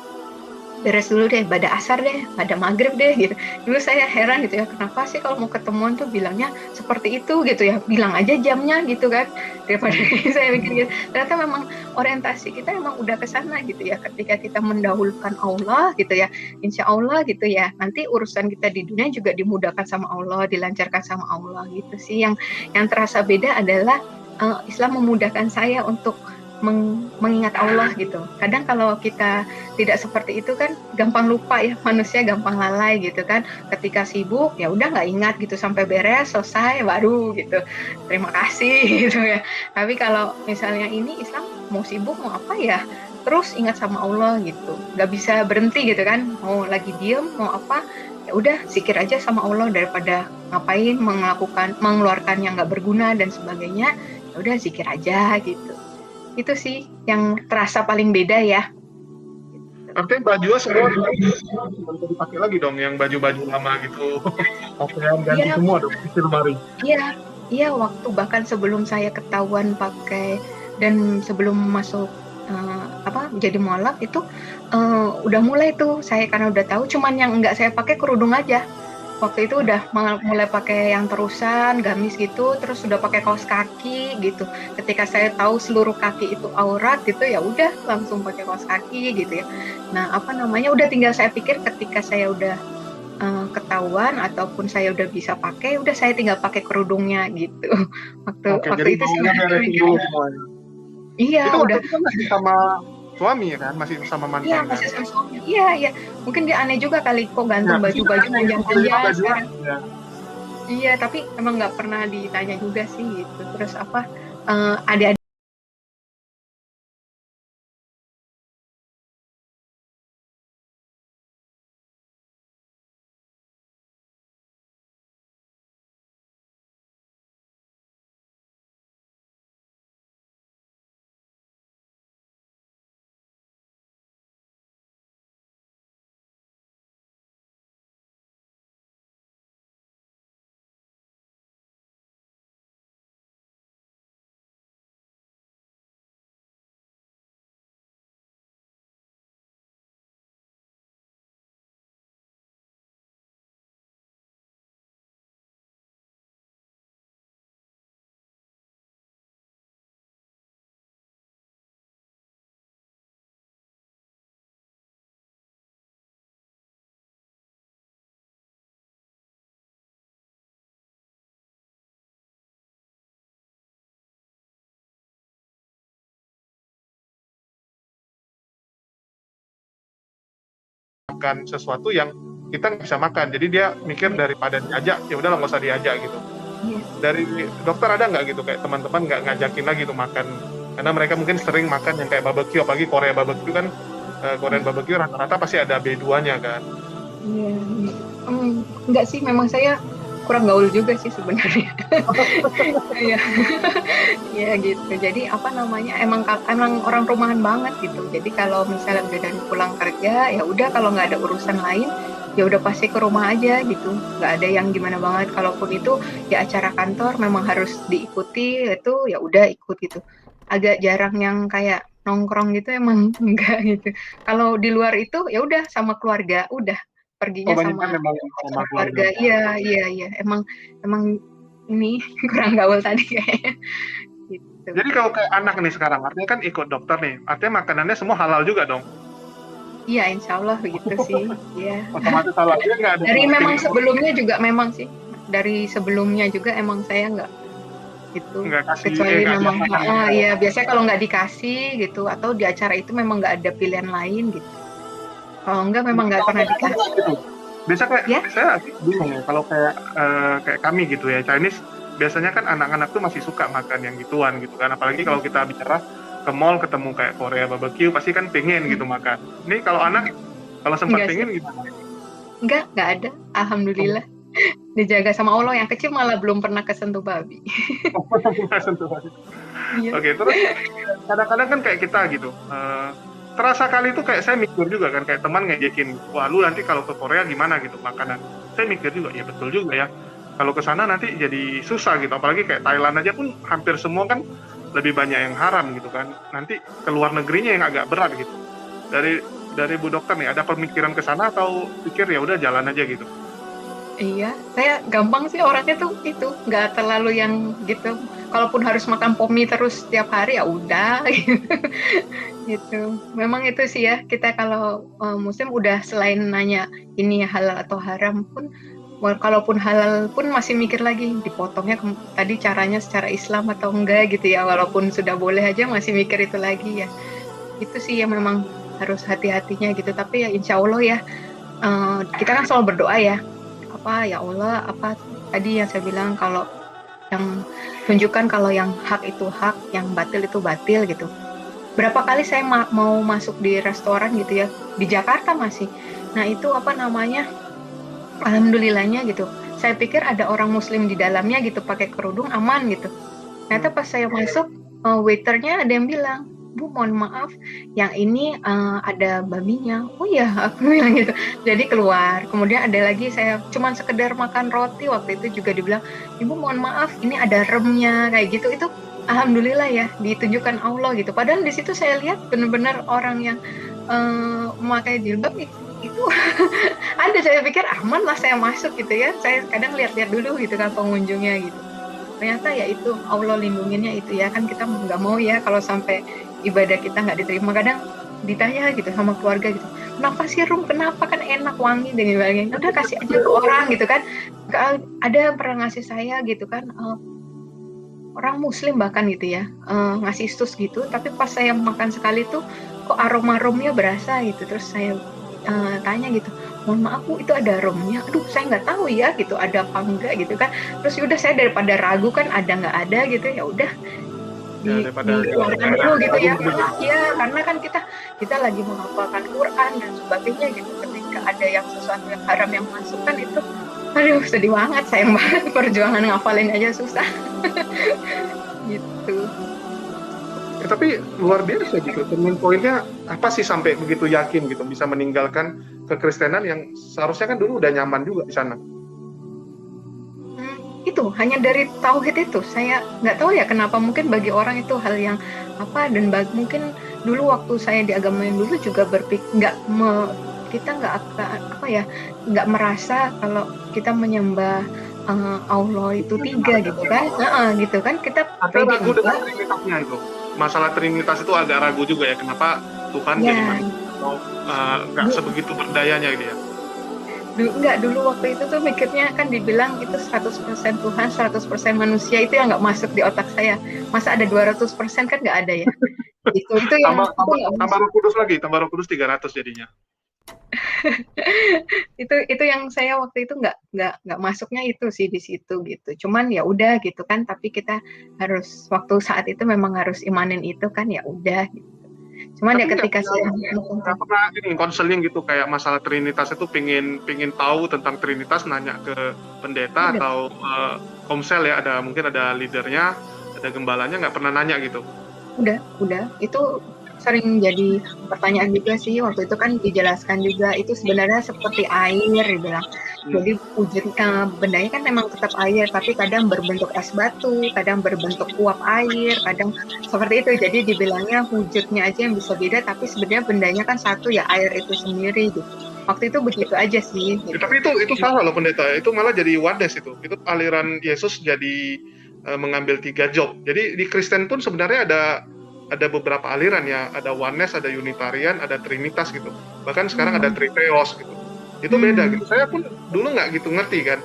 beres dulu deh, pada asar deh, pada maghrib deh gitu. Dulu saya heran gitu ya, kenapa sih kalau mau ketemuan tuh bilangnya seperti itu gitu ya, bilang aja jamnya gitu kan, daripada saya mikir gitu. Ternyata memang orientasi kita memang udah ke sana gitu ya, ketika kita mendahulukan Allah gitu ya, insya Allah gitu ya, nanti urusan kita di dunia juga dimudahkan sama Allah, dilancarkan sama Allah gitu sih. Yang terasa beda adalah Islam memudahkan saya untuk mengingat Allah gitu. Kadang kalau kita tidak seperti itu kan gampang lupa ya, manusia gampang lalai gitu kan. Ketika sibuk ya udah nggak ingat gitu sampai beres selesai baru gitu terima kasih gitu ya. Tapi kalau misalnya ini Islam mau sibuk mau apa ya terus ingat sama Allah gitu, nggak bisa berhenti gitu kan, mau lagi diem mau apa ya udah zikir aja sama Allah daripada ngapain mengeluarkan yang nggak berguna dan sebagainya, ya udah zikir aja gitu. Itu sih yang terasa paling beda ya. Artinya bajunya semua nggak bisa dipakai lagi dong, yang baju-baju lama gitu. Pakaian ganti Iya, semua dong, isi lemari. iya, iya, waktu bahkan sebelum saya ketahuan pakai dan sebelum masuk jadi mualaf itu udah mulai tuh saya karena udah tahu cuman yang enggak saya pakai kerudung aja. Waktu itu udah mulai pakai yang terusan, gamis gitu, terus udah pakai kaos kaki gitu. Ketika saya tahu seluruh kaki itu aurat gitu, ya udah langsung pakai kaos kaki gitu ya. Nah, apa namanya? Udah tinggal saya pikir ketika saya udah ketahuan ataupun saya udah bisa pakai, udah saya tinggal pakai kerudungnya gitu. Waktu Oke, waktu jadi itu sih maunya masih beresin dulu mikirnya. semuanya. Iya, Itu waktu udah. itu kan masih sama suami ya kan, masih sama Iya, mantan kan. masih sama suami. Iya, iya. Mungkin dia aneh juga kali kok Ya, gantung pasti kan baju-baju yang gitu panjang-panjang baju-baju sekarang. ya. Iya, tapi emang nggak pernah ditanya juga sih gitu. Terus adik-adik makan sesuatu yang kita nggak bisa makan. Jadi dia mikir daripada diajak, ya udahlah nggak usah diajak gitu. Dari dokter ada nggak gitu kayak teman-teman nggak ngajakin lagi tuh makan, karena mereka mungkin sering makan yang kayak barbecue, apalagi Korea barbecue kan, Korean barbecue rata-rata pasti ada B2-nya kan. Iya, enggak sih, memang saya kurang gaul juga sih sebenarnya. Iya, ya gitu. Jadi apa namanya, emang orang rumahan banget gitu. Jadi kalau misalnya udah dari pulang kerja, ya udah kalau nggak ada urusan lain, ya udah pasti ke rumah aja gitu. Nggak ada yang gimana banget. Kalaupun itu ya acara kantor memang harus diikuti, itu ya udah ikut gitu. Agak jarang yang kayak nongkrong gitu, emang enggak gitu. Kalau di luar itu ya udah sama keluarga, udah perginya Kebanyakan sama memang sama keluarga. keluarga. Iya. Emang ini kurang gaul tadi kayaknya. Gitu. Jadi kalau kayak anak nih sekarang, artinya kan ikut dokter nih, artinya makanannya semua halal juga dong? Iya, insya Allah begitu sih. Iya. Otomatis halal, dia nggak ada Dari memang protein, sebelumnya juga memang sih. Dari sebelumnya juga emang saya nggak gitu. nggak kasih, Kecuali nggak memang, diapakan. iya biasanya kalau nggak dikasih gitu, atau di acara itu memang nggak ada pilihan lain gitu. Kalau enggak memang nggak pernah dikasih. Gitu. Biasa kayak Ya? saya bingung ya kalau kayak kami gitu ya, Chinese biasanya kan anak-anak tuh masih suka makan yang gituan gitu kan, apalagi kalau kita bicara ke mall ketemu kayak Korea barbecue pasti kan pengen gitu makan. Ini kalau anak kalau sempat Enggak pengen sih. gitu. Enggak ada. Alhamdulillah. Dijaga sama Allah, yang kecil malah belum pernah kesentuh babi. Iya. Oke, terus kadang-kadang kan kayak kita gitu, terasa kali itu kayak saya mikir juga kan, kayak teman ngejekin, wah lu nanti kalau ke Korea gimana gitu makanan. Saya mikir juga, ya betul juga ya, kalau ke sana nanti jadi susah gitu, apalagi kayak Thailand aja pun hampir semua kan lebih banyak yang haram gitu kan, nanti ke luar negerinya yang agak berat gitu. Dari Bu Dokter nih, ada pemikiran ke sana atau pikir ya udah jalan aja gitu? Iya, saya gampang sih orangnya tuh itu, nggak terlalu yang gitu. Kalaupun harus makan pomi terus setiap hari ya udah gitu. Memang itu sih ya, kita kalau muslim udah selain nanya ini halal atau haram pun, kalaupun halal pun masih mikir lagi dipotongnya tadi caranya secara Islam atau enggak gitu ya. Walaupun sudah boleh aja masih mikir itu lagi ya. Itu sih yang memang harus hati-hatinya gitu. Tapi ya insya Allah ya, kita kan selalu berdoa ya. Ya Allah, apa tadi yang saya bilang, kalau yang tunjukkan kalau yang hak itu hak, yang batil itu batil gitu. Berapa kali saya mau masuk di restoran gitu ya, di Jakarta masih. Nah itu apa namanya, alhamdulillahnya gitu. Saya pikir ada orang muslim di dalamnya gitu, pakai kerudung aman gitu. Ternyata pas saya masuk, waiternya ada yang bilang, Bu, mohon maaf, yang ini ada babinya. Oh iya, aku bilang gitu. Jadi keluar. Kemudian ada lagi, saya cuman sekedar makan roti waktu itu juga dibilang, Ibu mohon maaf, ini ada remnya kayak gitu. Itu alhamdulillah ya, ditunjukkan Allah gitu. Padahal di situ saya lihat benar-benar orang yang memakai jilbab itu ada. Saya pikir aman lah saya masuk gitu ya. Saya kadang lihat-lihat dulu gitu kan pengunjungnya gitu. Ternyata ya itu Allah lindunginnya itu ya, kan kita nggak mau ya kalau sampai ibadah kita nggak diterima. Kadang ditanya gitu sama keluarga gitu, kenapa sih Rum, kenapa, kan enak wangi dan sebagainya, udah kasih aja ke orang gitu kan. Ada yang pernah ngasih saya gitu kan, orang muslim bahkan gitu ya, ngasih stus gitu, tapi pas saya makan sekali tuh kok aroma-aromanya berasa gitu. Terus saya tanya gitu, mohon maaf Bu, itu ada aromanya? Aduh saya nggak tahu ya gitu, ada apa enggak gitu kan. Terus yaudah saya daripada ragu kan ada nggak ada gitu, ya udah dikeluarkan dulu gitu ya. Ya karena kan kita lagi menghafalkan Quran dan sebagainya gitu, ketika ada yang sesuatu yang haram yang masuk kan itu, aduh sedih banget, sayang banget, perjuangan ngafalin aja susah. Gitu. Tapi luar biasa gitu, turning pointnya apa sih sampai begitu yakin gitu bisa meninggalkan kekristenan yang seharusnya kan dulu udah nyaman juga di sana? Itu hanya dari tauhid itu, saya nggak tahu ya kenapa, mungkin bagi orang itu hal yang apa, dan mungkin dulu waktu saya di agama yang dulu juga berpikir kita nggak merasa kalau kita menyembah Allah itu tiga gitu kan. Gitu kan, kita ada ragu dengan trinitasnya itu, masalah trinitas itu agak ragu juga ya, kenapa Tuhan jadi nggak sebegitu berdayanya gitu ya. Dulu waktu itu tuh mikirnya kan dibilang itu 100% Tuhan, 100% manusia, itu yang nggak masuk di otak saya. Masa ada 200% kan nggak ada ya. Itu yang tambah Roh Kudus lagi, tambah Roh Kudus 300 jadinya. Itu yang saya waktu itu nggak masuknya itu sih di situ gitu. Cuman ya udah gitu kan, tapi kita harus waktu saat itu memang harus imanin itu kan, ya udah gitu. Cuman ya Tapi ketika saya nggak pernah ini konseling gitu kayak masalah Trinitas itu pingin tahu tentang Trinitas, nanya ke pendeta udah atau komsel ya, mungkin ada leadernya, ada gembalanya, nggak pernah nanya gitu. udah itu sering jadi pertanyaan juga sih. Waktu itu kan dijelaskan juga itu sebenarnya seperti air dibilang. Jadi wujud bendanya kan memang tetap air, tapi kadang berbentuk es batu, kadang berbentuk uap air, kadang seperti itu. Jadi dibilangnya wujudnya aja yang bisa beda, tapi sebenarnya bendanya kan satu ya, air itu sendiri gitu. Waktu itu begitu aja sih. Ya, Gitu. tapi itu salah loh pendeta, itu malah jadi wades itu aliran Yesus jadi mengambil 3 job. Jadi di Kristen pun sebenarnya ada beberapa aliran ya, ada oneness, ada Unitarian, ada Trinitas gitu. Bahkan sekarang ada Triteos gitu. Itu beda gitu. Saya pun dulu nggak gitu ngerti kan,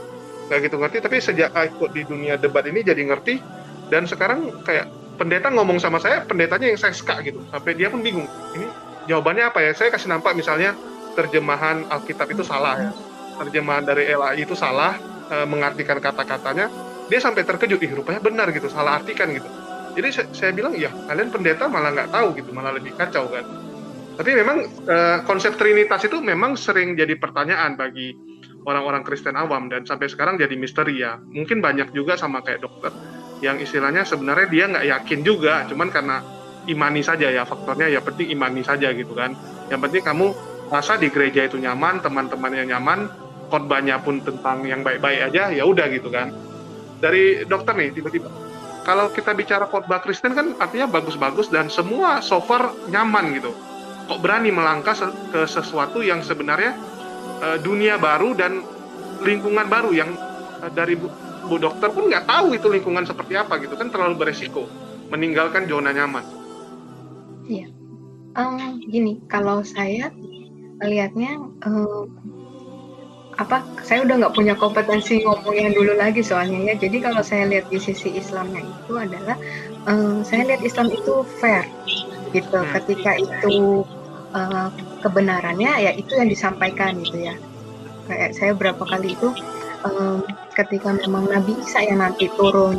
nggak gitu ngerti. Tapi sejak ikut di dunia debat ini jadi ngerti. Dan sekarang kayak pendeta ngomong sama saya, pendetanya yang saya suka gitu, sampai dia pun bingung. Ini jawabannya apa ya? Saya kasih nampak misalnya terjemahan Alkitab itu salah ya, terjemahan dari LAI itu salah, mengartikan kata-katanya, dia sampai terkejut, rupanya benar gitu, salah artikan gitu. Jadi saya bilang, ya kalian pendeta malah nggak tahu gitu, malah lebih kacau kan. Tapi memang konsep Trinitas itu memang sering jadi pertanyaan bagi orang-orang Kristen awam, dan sampai sekarang jadi misteri ya. Mungkin banyak juga sama kayak dokter, yang istilahnya sebenarnya dia nggak yakin juga, cuman karena imani saja ya, faktornya ya penting imani saja gitu kan. Yang penting kamu masa di gereja itu nyaman, teman-temannya nyaman, khotbahnya pun tentang yang baik-baik aja, ya udah gitu kan. Dari dokter nih, tiba-tiba kalau kita bicara khotbah Kristen kan artinya bagus-bagus dan semua so far nyaman gitu. Kok berani melangkah ke sesuatu yang sebenarnya dunia baru dan lingkungan baru yang dari Bu Dokter pun nggak tahu itu lingkungan seperti apa gitu kan, terlalu beresiko meninggalkan zona nyaman. Iya. Gini, kalau saya lihatnya saya udah nggak punya kompetensi ngomong yang dulu lagi soalnya ya. Jadi kalau saya lihat di sisi Islamnya itu adalah saya lihat Islam itu fair gitu. Ketika itu kebenarannya ya itu yang disampaikan gitu ya. Kayak saya berapa kali itu ketika memang Nabi Isa yang nanti turun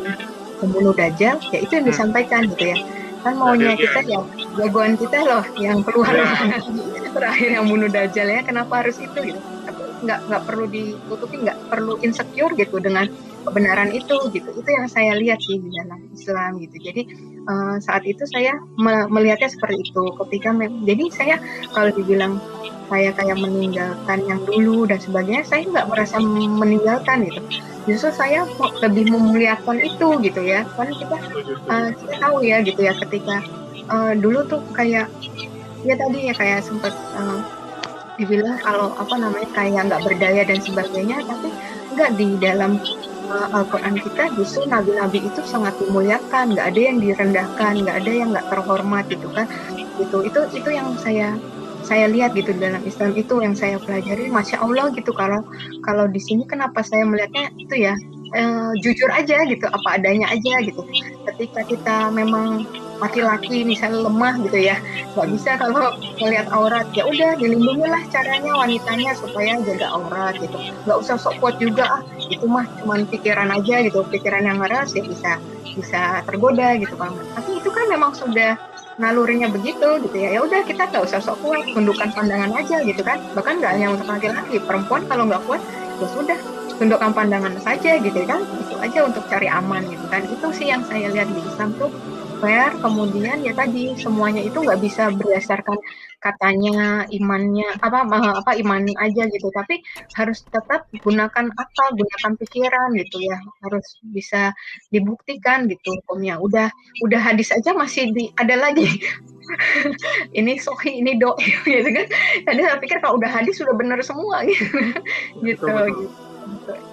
membunuh Dajjal, ya itu yang disampaikan gitu ya. Kan maunya kita ya jagoan kita loh yang keluar terakhir yang bunuh Dajjal ya, kenapa harus itu gitu. Nggak perlu ditutupi, nggak perlu insecure gitu dengan kebenaran itu gitu. Itu yang saya lihat sih di dalam Islam gitu. Jadi saat itu saya melihatnya seperti itu. Jadi saya kalau dibilang saya kayak meninggalkan yang dulu dan sebagainya, saya nggak merasa meninggalkan gitu. Justru saya lebih memuliakan itu gitu ya. Kan kita tahu ya gitu ya, ketika dulu tuh kayak ya tadi ya kayak sempat dibilang kalau kayak nggak berdaya dan sebagainya, tapi nggak, di dalam Al-Quran kita justru nabi-nabi itu sangat dimuliakan, nggak ada yang direndahkan, nggak ada yang nggak terhormat gitu kan. Itu yang saya lihat gitu dalam Islam, itu yang saya pelajari. Masya Allah gitu. Kalau di sini kenapa saya melihatnya itu ya jujur aja gitu, apa adanya aja gitu. Ketika kita memang laki-laki misalnya lemah gitu ya, nggak bisa kalau melihat aurat, ya udah dilindungilah caranya wanitanya supaya jaga aurat gitu. Nggak usah sok kuat juga, itu mah cuman pikiran aja gitu, pikiran yang ngeras ya bisa tergoda gitu kan. Tapi itu kan memang sudah nalurinya begitu gitu ya. Ya udah, kita nggak usah sok kuat, tundukkan pandangan aja gitu kan. Bahkan nggak hanya untuk laki-laki, perempuan kalau nggak kuat ya sudah, tundukkan pandangan saja gitu kan. Itu aja untuk cari aman gitu kan. Itu sih yang saya lihat di Islam tuh fair. Kemudian ya tadi, semuanya itu nggak bisa berdasarkan katanya imannya iman aja gitu, tapi harus tetap gunakan pikiran gitu ya, harus bisa dibuktikan gitu hukumnya. Udah hadis aja masih ada lagi ini sohi, ini doi gitu kan. Tadi saya pikir kalau udah hadis sudah benar semua gitu. Gitu.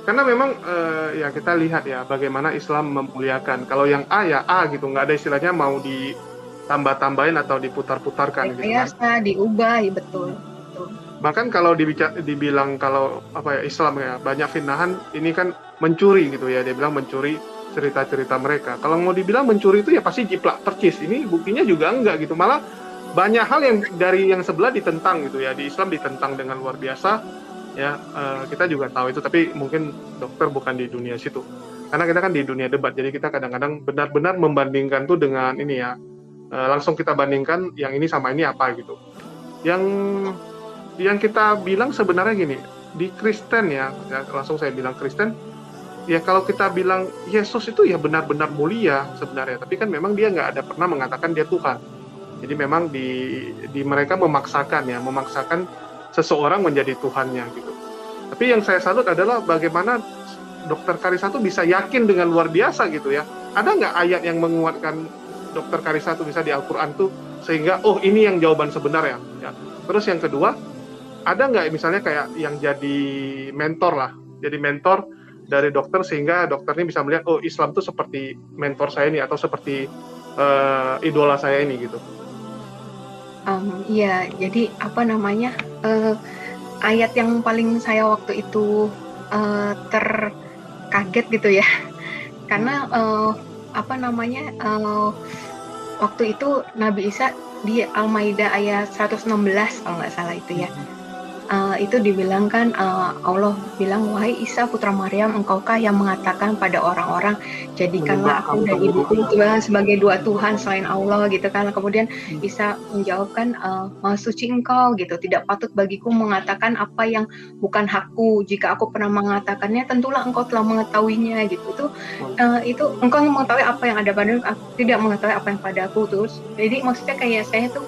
Karena memang ya kita lihat ya bagaimana Islam memuliakan. Kalau yang A ya A gitu, nggak ada istilahnya mau ditambah-tambahin atau diputar-putarkan gitu kan. Biasa diubah, ya betul. Bahkan kalau dibilang kalau Islam ya banyak fitnahan, ini kan mencuri gitu ya, dia bilang mencuri cerita-cerita mereka. Kalau mau dibilang mencuri itu ya pasti jiplak percis. Ini buktinya juga enggak gitu, malah banyak hal yang dari yang sebelah ditentang gitu ya, di Islam ditentang dengan luar biasa ya. Kita juga tahu itu, tapi mungkin dokter bukan di dunia situ, karena kita kan di dunia debat, jadi kita kadang-kadang benar-benar membandingkan tuh dengan ini ya, langsung kita bandingkan yang ini sama ini apa gitu. Yang kita bilang sebenarnya gini, di Kristen ya langsung saya bilang Kristen ya, kalau kita bilang Yesus itu ya benar-benar mulia sebenarnya, tapi kan memang dia nggak ada pernah mengatakan dia Tuhan. Jadi memang di mereka memaksakan seseorang menjadi Tuhannya gitu. Tapi yang saya salut adalah bagaimana Dokter Karissa tuh bisa yakin dengan luar biasa gitu ya. Ada nggak ayat yang menguatkan Dokter Karissa tuh bisa di Al-Quran tuh sehingga oh ini yang jawaban sebenarnya ya. Terus yang kedua, ada nggak misalnya kayak yang jadi mentor dari dokter sehingga dokter ini bisa melihat oh Islam tuh seperti mentor saya ini atau seperti idola saya ini gitu. Iya, jadi apa namanya, ayat yang paling saya waktu itu terkaget gitu ya, karena apa namanya, waktu itu Nabi Isa di Al-Maidah ayat 116 kalau nggak salah itu ya. Itu dibilang kan, Allah bilang, "Wahai Isa putra Maryam, engkaukah yang mengatakan pada orang-orang, jadikanlah aku dan ibuku sebagai dua Tuhan selain Allah," gitu kan. Kemudian Isa menjawab kan, "Maha suci engkau," gitu, "tidak patut bagiku mengatakan apa yang bukan hakku. Jika aku pernah mengatakannya, tentulah engkau telah mengetahuinya," gitu. Itu engkau mengetahui apa yang ada padamu, aku tidak mengetahui apa yang padaku. Terus jadi maksudnya kayak saya tuh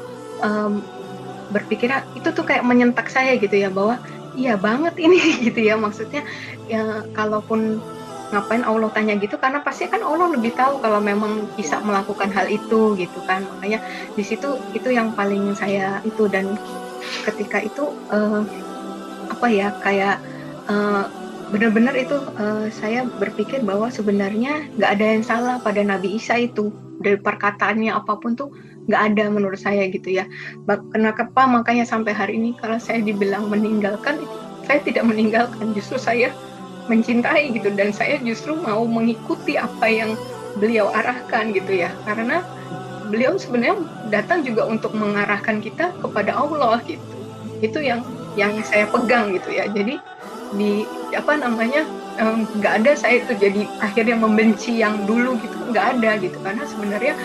berpikirnya itu tuh kayak menyentak saya gitu ya, bahwa iya banget ini gitu ya, maksudnya ya kalaupun ngapain Allah tanya gitu, karena pasti kan Allah lebih tahu kalau memang bisa melakukan hal itu gitu kan. Makanya di situ itu yang paling saya itu, dan ketika itu apa ya, kayak benar-benar itu saya berpikir bahwa sebenarnya nggak ada yang salah pada Nabi Isa itu, dari perkataannya apapun tuh nggak ada menurut saya gitu ya. Kenapa makanya sampai hari ini kalau saya dibilang meninggalkan, saya tidak meninggalkan, justru saya mencintai gitu, dan saya justru mau mengikuti apa yang beliau arahkan gitu ya, karena beliau sebenarnya datang juga untuk mengarahkan kita kepada Allah gitu. Itu yang saya pegang gitu ya. Jadi di apa namanya, nggak ada saya itu jadi akhirnya membenci yang dulu gitu, nggak ada gitu, karena sebenarnya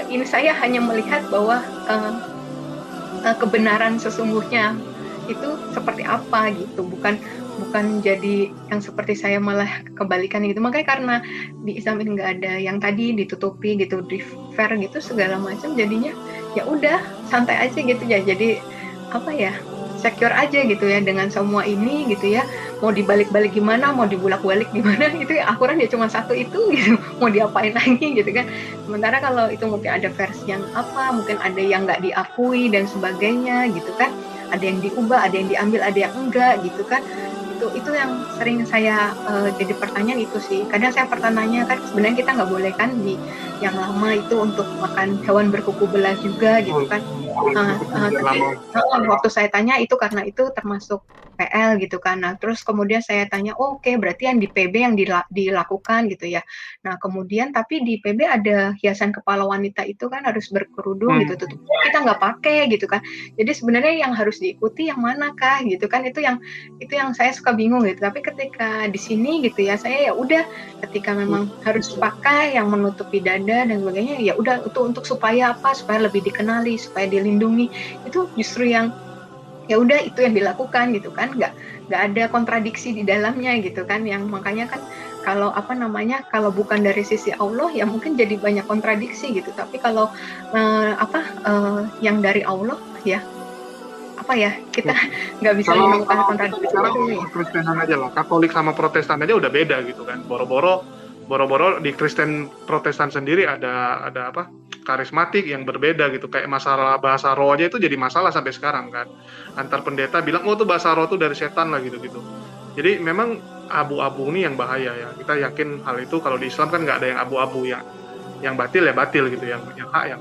ini saya hanya melihat bahwa kebenaran sesungguhnya itu seperti apa gitu, bukan jadi yang seperti saya malah kebalikan gitu. Makanya karena di Islam ini nggak ada yang tadi ditutupi gitu, di fair gitu segala macam, jadinya ya udah santai aja gitu ya. Jadi apa ya, secure aja gitu ya dengan semua ini gitu ya. Mau dibalik-balik gimana, mau dibulak-balik gimana gitu ya, Al-Quran ya cuma satu itu gitu, mau diapain lagi gitu kan. Sementara kalau itu mungkin ada versi yang apa, mungkin ada yang nggak diakui dan sebagainya gitu kan, ada yang diubah, ada yang diambil, ada yang enggak gitu kan. Itu yang sering saya jadi pertanyaan itu sih. Kadang saya pertanyaannya kan, sebenarnya kita nggak boleh kan di yang lama itu untuk makan hewan berkuku belah juga gitu kan. Tapi waktu saya tanya itu karena itu termasuk PL gitu kan. Nah terus kemudian saya tanya, oh, oke, berarti yang di PB yang dilakukan gitu ya. Nah kemudian tapi di PB ada hiasan kepala wanita itu kan harus berkerudung gitu, tutup kita nggak pakai gitu kan. Jadi sebenarnya yang harus diikuti yang manakah gitu kan, itu yang saya suka bingung gitu. Tapi ketika di sini gitu ya, saya ya udah, ketika memang harus pakai yang menutupi dada dan sebagainya, ya udah, itu untuk supaya apa, supaya lebih dikenali, supaya dilindungi, itu justru yang ya udah itu yang dilakukan gitu kan, nggak ada kontradiksi di dalamnya gitu kan. Yang makanya kan kalau apa namanya, kalau bukan dari sisi Allah ya mungkin jadi banyak kontradiksi gitu. Tapi kalau yang dari Allah ya apa ya, kita nggak bisa menemukan kontradiksi. Kalau Kristenan aja lah, Katolik sama Protestan aja udah beda gitu kan. Boro-boro di Kristen Protestan sendiri ada apa, karismatik yang berbeda gitu, kayak masalah bahasa roh aja itu jadi masalah sampai sekarang kan. Antar pendeta bilang oh tuh bahasa roh tuh dari setan lah gitu. Jadi memang abu-abu ini yang bahaya ya. Kita yakin hal itu. Kalau di Islam kan nggak ada yang abu-abu, yang batil ya batil gitu, yang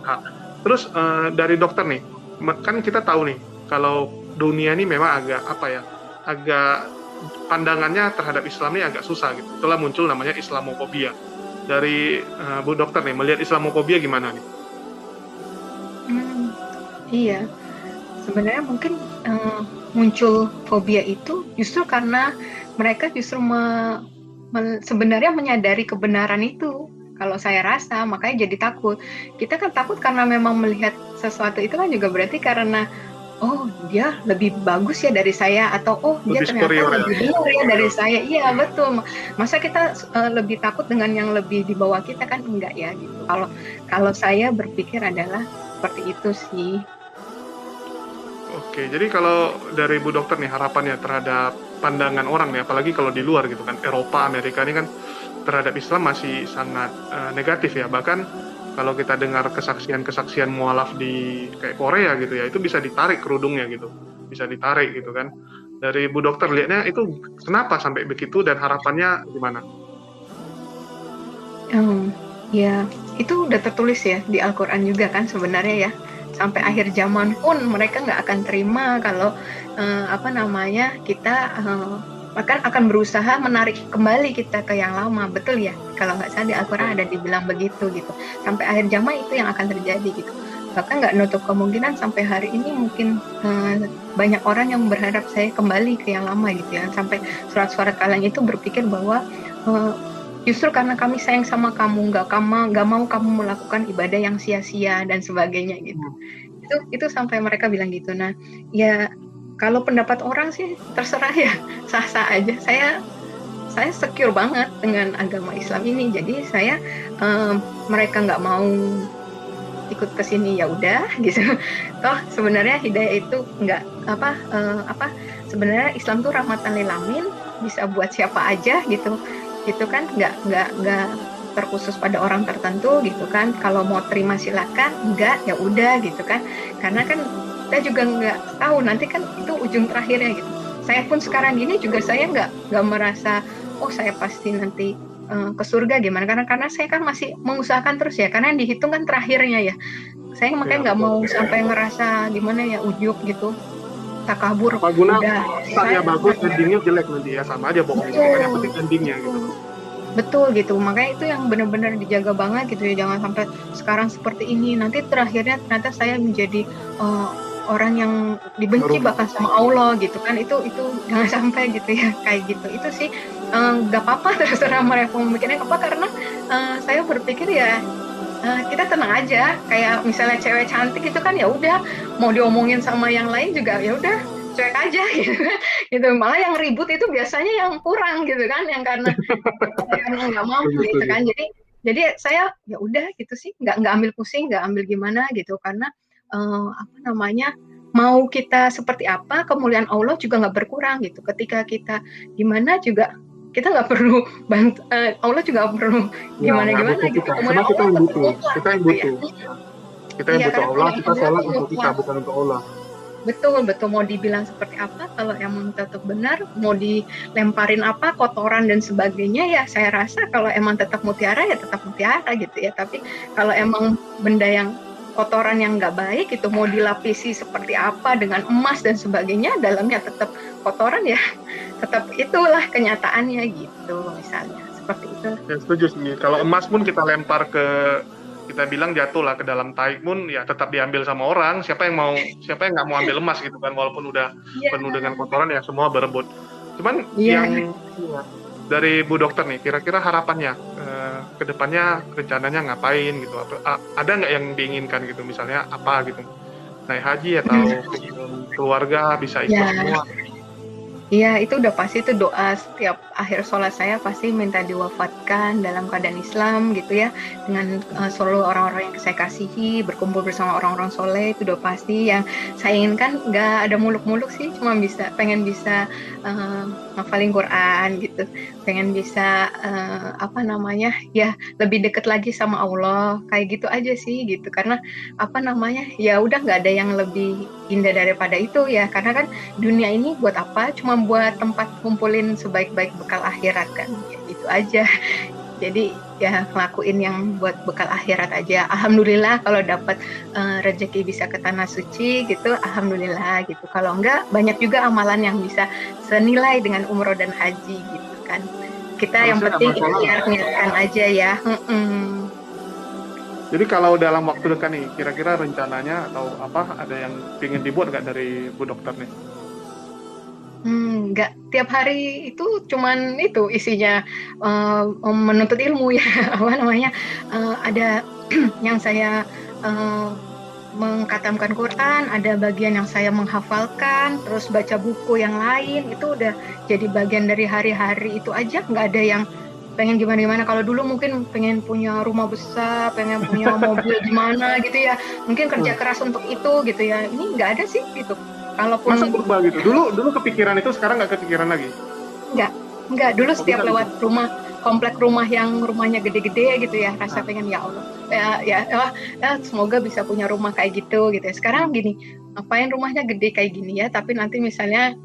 hak. Terus dari dokter nih, kan kita tahu nih kalau dunia ini memang agak pandangannya terhadap Islam ini agak susah gitu. Itulah muncul namanya Islamofobia. Dari Bu Dokter nih, melihat Islamofobia gimana nih? Iya, sebenarnya mungkin muncul fobia itu justru karena mereka justru sebenarnya menyadari kebenaran itu. Kalau saya rasa, makanya jadi takut. Kita kan takut karena memang melihat sesuatu itu kan juga berarti karena oh dia lebih bagus ya dari saya, atau oh dia Lebih ternyata superior ya. lebih benar ya dari saya. Iya betul. Masa kita lebih takut dengan yang lebih di bawah kita, kan enggak ya gitu. Kalau saya berpikir adalah seperti itu sih. Oke, jadi kalau dari Bu Dokter nih harapannya terhadap pandangan orang nih, apalagi kalau di luar gitu kan, Eropa, Amerika ini kan terhadap Islam masih sangat negatif ya. Bahkan kalau kita dengar kesaksian-kesaksian mualaf di kayak Korea gitu ya, itu bisa ditarik kerudungnya gitu, bisa ditarik gitu kan. Dari Bu Dokter lihatnya itu kenapa sampai begitu dan harapannya gimana? Ya itu udah tertulis ya di Al-Quran juga kan sebenarnya ya. Sampai akhir zaman pun mereka nggak akan terima kalau kita akan berusaha menarik kembali kita ke yang lama, betul ya? Kalau nggak salah di Al-Quran ada dibilang begitu gitu. Sampai akhir zaman itu yang akan terjadi gitu. Bahkan nggak nutup kemungkinan sampai hari ini mungkin banyak orang yang berharap saya kembali ke yang lama gitu ya. Sampai surat-surat kalian itu berpikir bahwa justru karena kami sayang sama kamu, nggak mau kamu melakukan ibadah yang sia-sia dan sebagainya gitu. Itu sampai mereka bilang gitu. Nah, ya kalau pendapat orang sih terserah ya, sah-sah aja. Saya secure banget dengan agama Islam ini. Jadi mereka nggak mau ikut ke sini ya udah gitu. Toh sebenarnya hidayah itu nggak sebenarnya Islam tuh rahmatan lil alamin, bisa buat siapa aja gitu. Gitu kan, nggak terkhusus pada orang tertentu gitu kan. Kalau mau terima silakan, enggak ya udah gitu kan. Karena kan kita juga nggak tahu nanti kan itu ujung terakhirnya gitu. Saya pun sekarang gini juga saya nggak merasa oh saya pasti nanti ke surga gimana, karena saya kan masih mengusahakan terus ya, karena yang dihitung kan terakhirnya ya. Saya makanya nggak mau sampai ngerasa gimana ya ujub gitu, takabur. Apa guna Udah startnya bagus, endingnya jelek nanti ya, sama aja bohong gitu kan, yang penting endingnya gitu. Betul gitu, makanya itu yang benar-benar dijaga banget gitu ya, jangan sampai sekarang seperti ini, nanti terakhirnya ternyata saya menjadi orang yang dibenci bahkan sama Allah gitu kan, itu jangan sampai gitu ya, kayak gitu. Itu sih nggak apa-apa terserah mereka memikirnya apa, karena saya berpikir ya kita tenang aja, kayak misalnya cewek cantik itu kan ya udah, mau diomongin sama yang lain juga ya udah cuek aja gitu. Malah yang ribut itu biasanya yang kurang gitu kan, yang karena nggak mau gitu kan. Jadi saya ya udah gitu sih, nggak ambil pusing, nggak ambil gimana gitu, karena mau kita seperti apa, kemuliaan Allah juga nggak berkurang gitu. Ketika kita gimana juga kita nggak perlu Allah juga nggak perlu gimana gitu. Karena kita yang butuh, kita yang butuh Allah, kita sholat untuk kita, bukan untuk Allah. Betul, mau dibilang seperti apa, kalau emang tetap benar, mau dilemparin apa, kotoran dan sebagainya, ya saya rasa kalau emang tetap mutiara, ya tetap mutiara gitu ya. Tapi kalau emang benda yang kotoran yang nggak baik, itu mau dilapisi seperti apa dengan emas dan sebagainya, dalamnya tetap kotoran, ya tetap itulah kenyataannya gitu, misalnya. Seperti itu. Ya, setuju sih. Kalau emas pun kita lempar kita bilang jatuh lah ke dalam taik pun ya tetap diambil sama orang. Siapa yang nggak mau ambil emas gitu kan, walaupun udah penuh dengan kotoran ya semua berebut. Cuman dari Bu Dokter nih, kira-kira harapannya ke depannya rencananya ngapain gitu? Ada nggak yang diinginkan gitu, misalnya apa gitu? Naik haji atau keluarga bisa ikut semua? Iya, itu udah pasti, itu doa setiap akhir sholat saya pasti minta diwafatkan dalam keadaan Islam gitu ya, dengan seluruh orang-orang yang saya kasihi, berkumpul bersama orang-orang soleh, itu udah pasti. Yang saya inginkan nggak ada muluk-muluk sih, cuma pengen bisa ngafalin Quran gitu, pengen bisa ya lebih dekat lagi sama Allah, kayak gitu aja sih gitu. Karena ya udah nggak ada yang lebih indah daripada itu ya, karena kan dunia ini buat apa, cuma buat tempat kumpulin sebaik-baik bekal akhirat kan, ya gitu aja. Jadi ya ngelakuin yang buat bekal akhirat aja. Alhamdulillah kalau dapat rezeki bisa ke tanah suci gitu, alhamdulillah gitu. Kalau enggak, banyak juga amalan yang bisa senilai dengan umroh dan haji gitu kan. Kita yang penting ikhtiar niatkan aja ya. Jadi kalau dalam waktu dekat nih, kira-kira rencananya atau apa ada yang ingin dibuat nggak dari Bu Dokter nih? Nggak tiap hari itu cuman itu isinya menuntut ilmu ya apa namanya ada yang saya uh, mengkatamkan Quran, ada bagian yang saya menghafalkan, terus baca buku yang lain itu udah jadi bagian dari hari-hari itu aja, nggak ada yang pengen gimana-gimana. Kalau dulu mungkin pengen punya rumah besar, pengen punya mobil gimana gitu ya, mungkin kerja keras untuk itu gitu ya. Ini nggak ada sih gitu. Masa Kalaupun berubah gitu? Dulu kepikiran itu, sekarang nggak kepikiran lagi? Enggak, enggak. Dulu Oh, setiap bisa gitu? lewat rumah, komplek rumah yang rumahnya gede-gede gitu ya, rasa Nah, pengen ya Allah, semoga bisa punya rumah kayak gitu gitu ya. Sekarang gini, ngapain rumahnya gede kayak gini ya, tapi nanti misalnya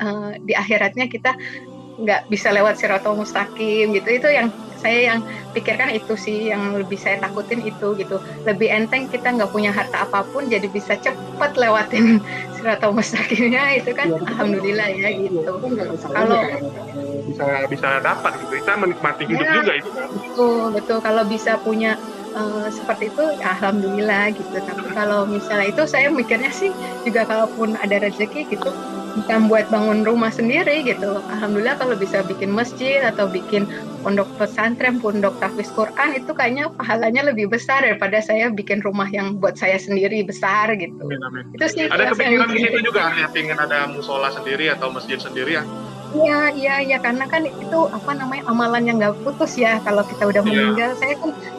di akhiratnya kita nggak bisa lewat Siratal Mustaqim gitu. Itu yang saya yang pikirkan itu sih, yang lebih saya takutin itu gitu. Lebih enteng kita nggak punya harta apapun, jadi bisa cepat lewatin Siratal Mustaqimnya itu kan, ya, itu kan, alhamdulillah ya ya, itu gitu. kan nggak ada salahnya Kalau kalau bisa bisa dapat gitu. Kita menikmati hidup ya, juga itu kan. betul, betul. Kalau bisa punya seperti itu, ya alhamdulillah gitu. Tapi kalau misalnya itu saya mikirnya sih juga kalaupun ada rezeki gitu, bisa buat bangun rumah sendiri gitu. Alhamdulillah kalau bisa bikin masjid atau bikin pondok pesantren, pondok tahfiz Quran itu kayaknya pahalanya lebih besar daripada saya bikin rumah yang buat saya sendiri besar gitu. Amin, amin. Itu sih Ada saya kepikiran di mikirnya. situ juga ya, pengen ada musola sendiri atau masjid sendiri ya? Iya, iya, iya, karena kan itu apa namanya amalan yang nggak putus ya kalau kita udah Iya, meninggal.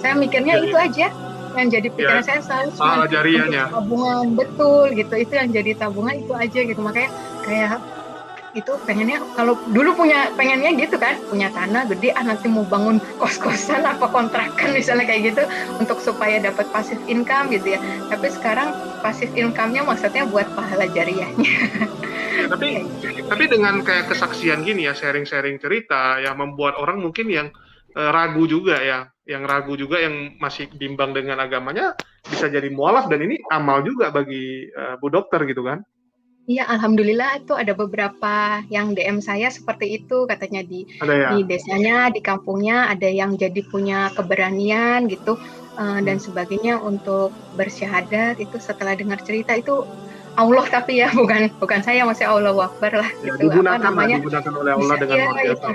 Saya mikirnya jadi itu aja yang jadi ya pikiran saya selalu cuma pahala untuk jariahnya. tabungan, betul gitu. Itu yang jadi tabungan itu aja gitu. Makanya kayak itu pengennya kalau dulu pengennya gitu kan, punya tanah gede, nanti mau bangun kos-kosan apa kontrakan misalnya kayak gitu untuk supaya dapat passive income gitu ya. Tapi sekarang passive income-nya maksudnya buat pahala jariahnya. Ya, tapi dengan kayak kesaksian gini ya, sharing-sharing cerita yang membuat orang mungkin yang ragu juga ya, yang ragu juga, yang masih bimbang dengan agamanya, bisa jadi mualaf, dan ini amal juga bagi Bu Dokter gitu kan? Iya, alhamdulillah itu ada beberapa yang DM saya seperti itu, katanya Ada ya. di desanya, di kampungnya ada yang jadi punya keberanian gitu dan Hmm. sebagainya untuk bersyahadat itu setelah dengar cerita itu Allah tapi ya bukan saya masih Allah Akbar lah Ya, gitu apa namanya digunakan oleh Allah bisa dengan ya luar biasa. itu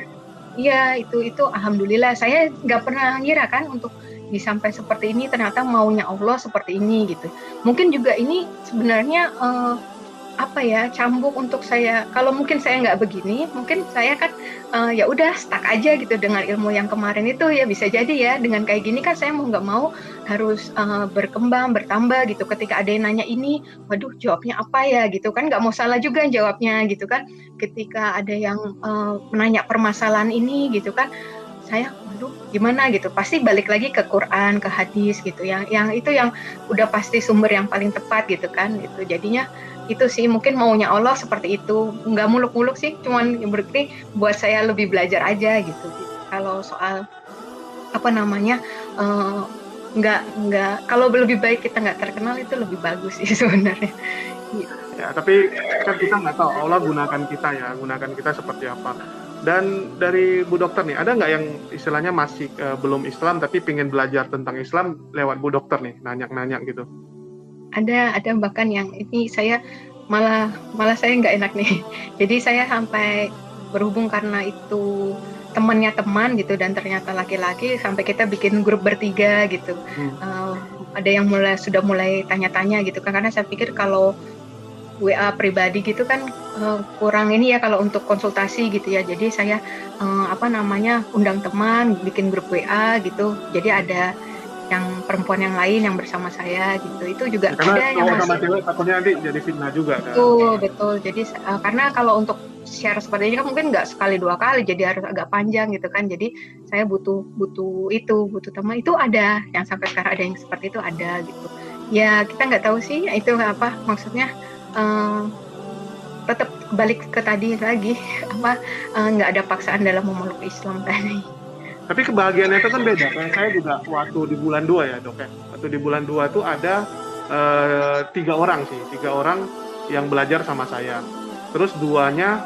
iya itu alhamdulillah saya nggak pernah ngira kan untuk disampai seperti ini ternyata maunya Allah seperti ini gitu. Mungkin juga ini sebenarnya apa ya cambuk untuk saya kalau mungkin saya nggak begini mungkin saya kan ya udah stuck aja gitu dengan ilmu yang kemarin itu ya bisa jadi ya dengan kayak gini kan saya mau nggak mau harus berkembang bertambah gitu ketika ada yang nanya ini waduh jawabnya apa ya gitu kan nggak mau salah juga jawabnya gitu kan ketika ada yang menanya permasalahan ini gitu kan saya waduh gimana gitu pasti balik lagi ke Quran ke hadis gitu yang itu yang udah pasti sumber yang paling tepat gitu kan gitu jadinya itu sih mungkin maunya Allah seperti itu nggak muluk-muluk sih cuman berarti buat saya lebih belajar aja gitu kalau soal apa namanya uh, nggak kalau lebih baik kita nggak terkenal itu lebih bagus sih sebenarnya gitu. Ya, tapi kan kita nggak tahu Allah gunakan kita seperti apa. Dan dari Bu Dokter nih, ada nggak yang istilahnya masih belum Islam tapi pengen belajar tentang Islam lewat Bu Dokter nih, nanya-nanya gitu? Ada bahkan yang ini saya malah saya nggak enak nih jadi saya sampai berhubung karena itu temannya teman gitu dan ternyata laki-laki sampai kita bikin grup bertiga gitu ada yang sudah mulai tanya-tanya gitu kan karena saya pikir kalau WA pribadi gitu kan kurang ini ya kalau untuk konsultasi gitu ya jadi saya apa namanya undang teman bikin grup WA gitu jadi ada yang perempuan yang lain yang bersama saya gitu itu juga Ya, karena ada yang cowok sama masih cewek takutnya nanti jadi fitnah juga kan. betul jadi karena kalau untuk share seperti ini kan mungkin nggak sekali dua kali jadi harus agak panjang gitu kan jadi saya butuh teman itu ada yang sampai sekarang ada yang seperti itu ada gitu ya kita nggak tahu sih itu apa maksudnya tetap balik ke tadi lagi apa nggak ada paksaan dalam memeluk Islam tadi. Tapi kebahagiaannya itu kan beda. Kayak saya juga waktu di bulan 2 ya dok ya. Waktu di bulan 2 tuh ada 3 orang yang belajar sama saya. Terus duanya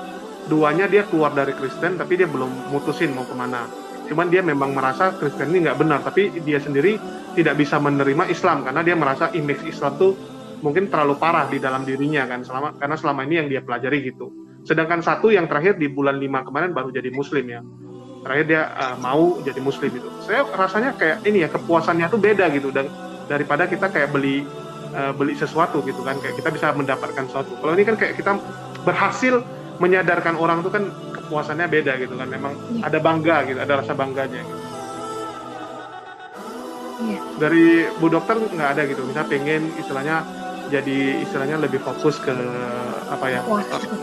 dia keluar dari Kristen tapi dia belum mutusin mau kemana. Cuman dia memang merasa Kristen ini nggak benar, tapi dia sendiri tidak bisa menerima Islam karena dia merasa image Islam tuh mungkin terlalu parah di dalam dirinya kan karena selama ini yang dia pelajari gitu. Sedangkan satu yang terakhir di bulan 5 kemarin baru jadi muslim ya. Terakhir dia mau jadi muslim itu. Saya rasanya kayak ini ya, kepuasannya tuh beda gitu daripada kita kayak beli sesuatu gitu kan, kayak kita bisa mendapatkan sesuatu. Kalau ini kan kayak kita berhasil menyadarkan orang tuh kan kepuasannya beda gitu kan. Memang ada bangga gitu, ada rasa bangganya gitu. Dari Bu Dokter nggak ada gitu, misalnya pengen istilahnya lebih fokus ke apa ya,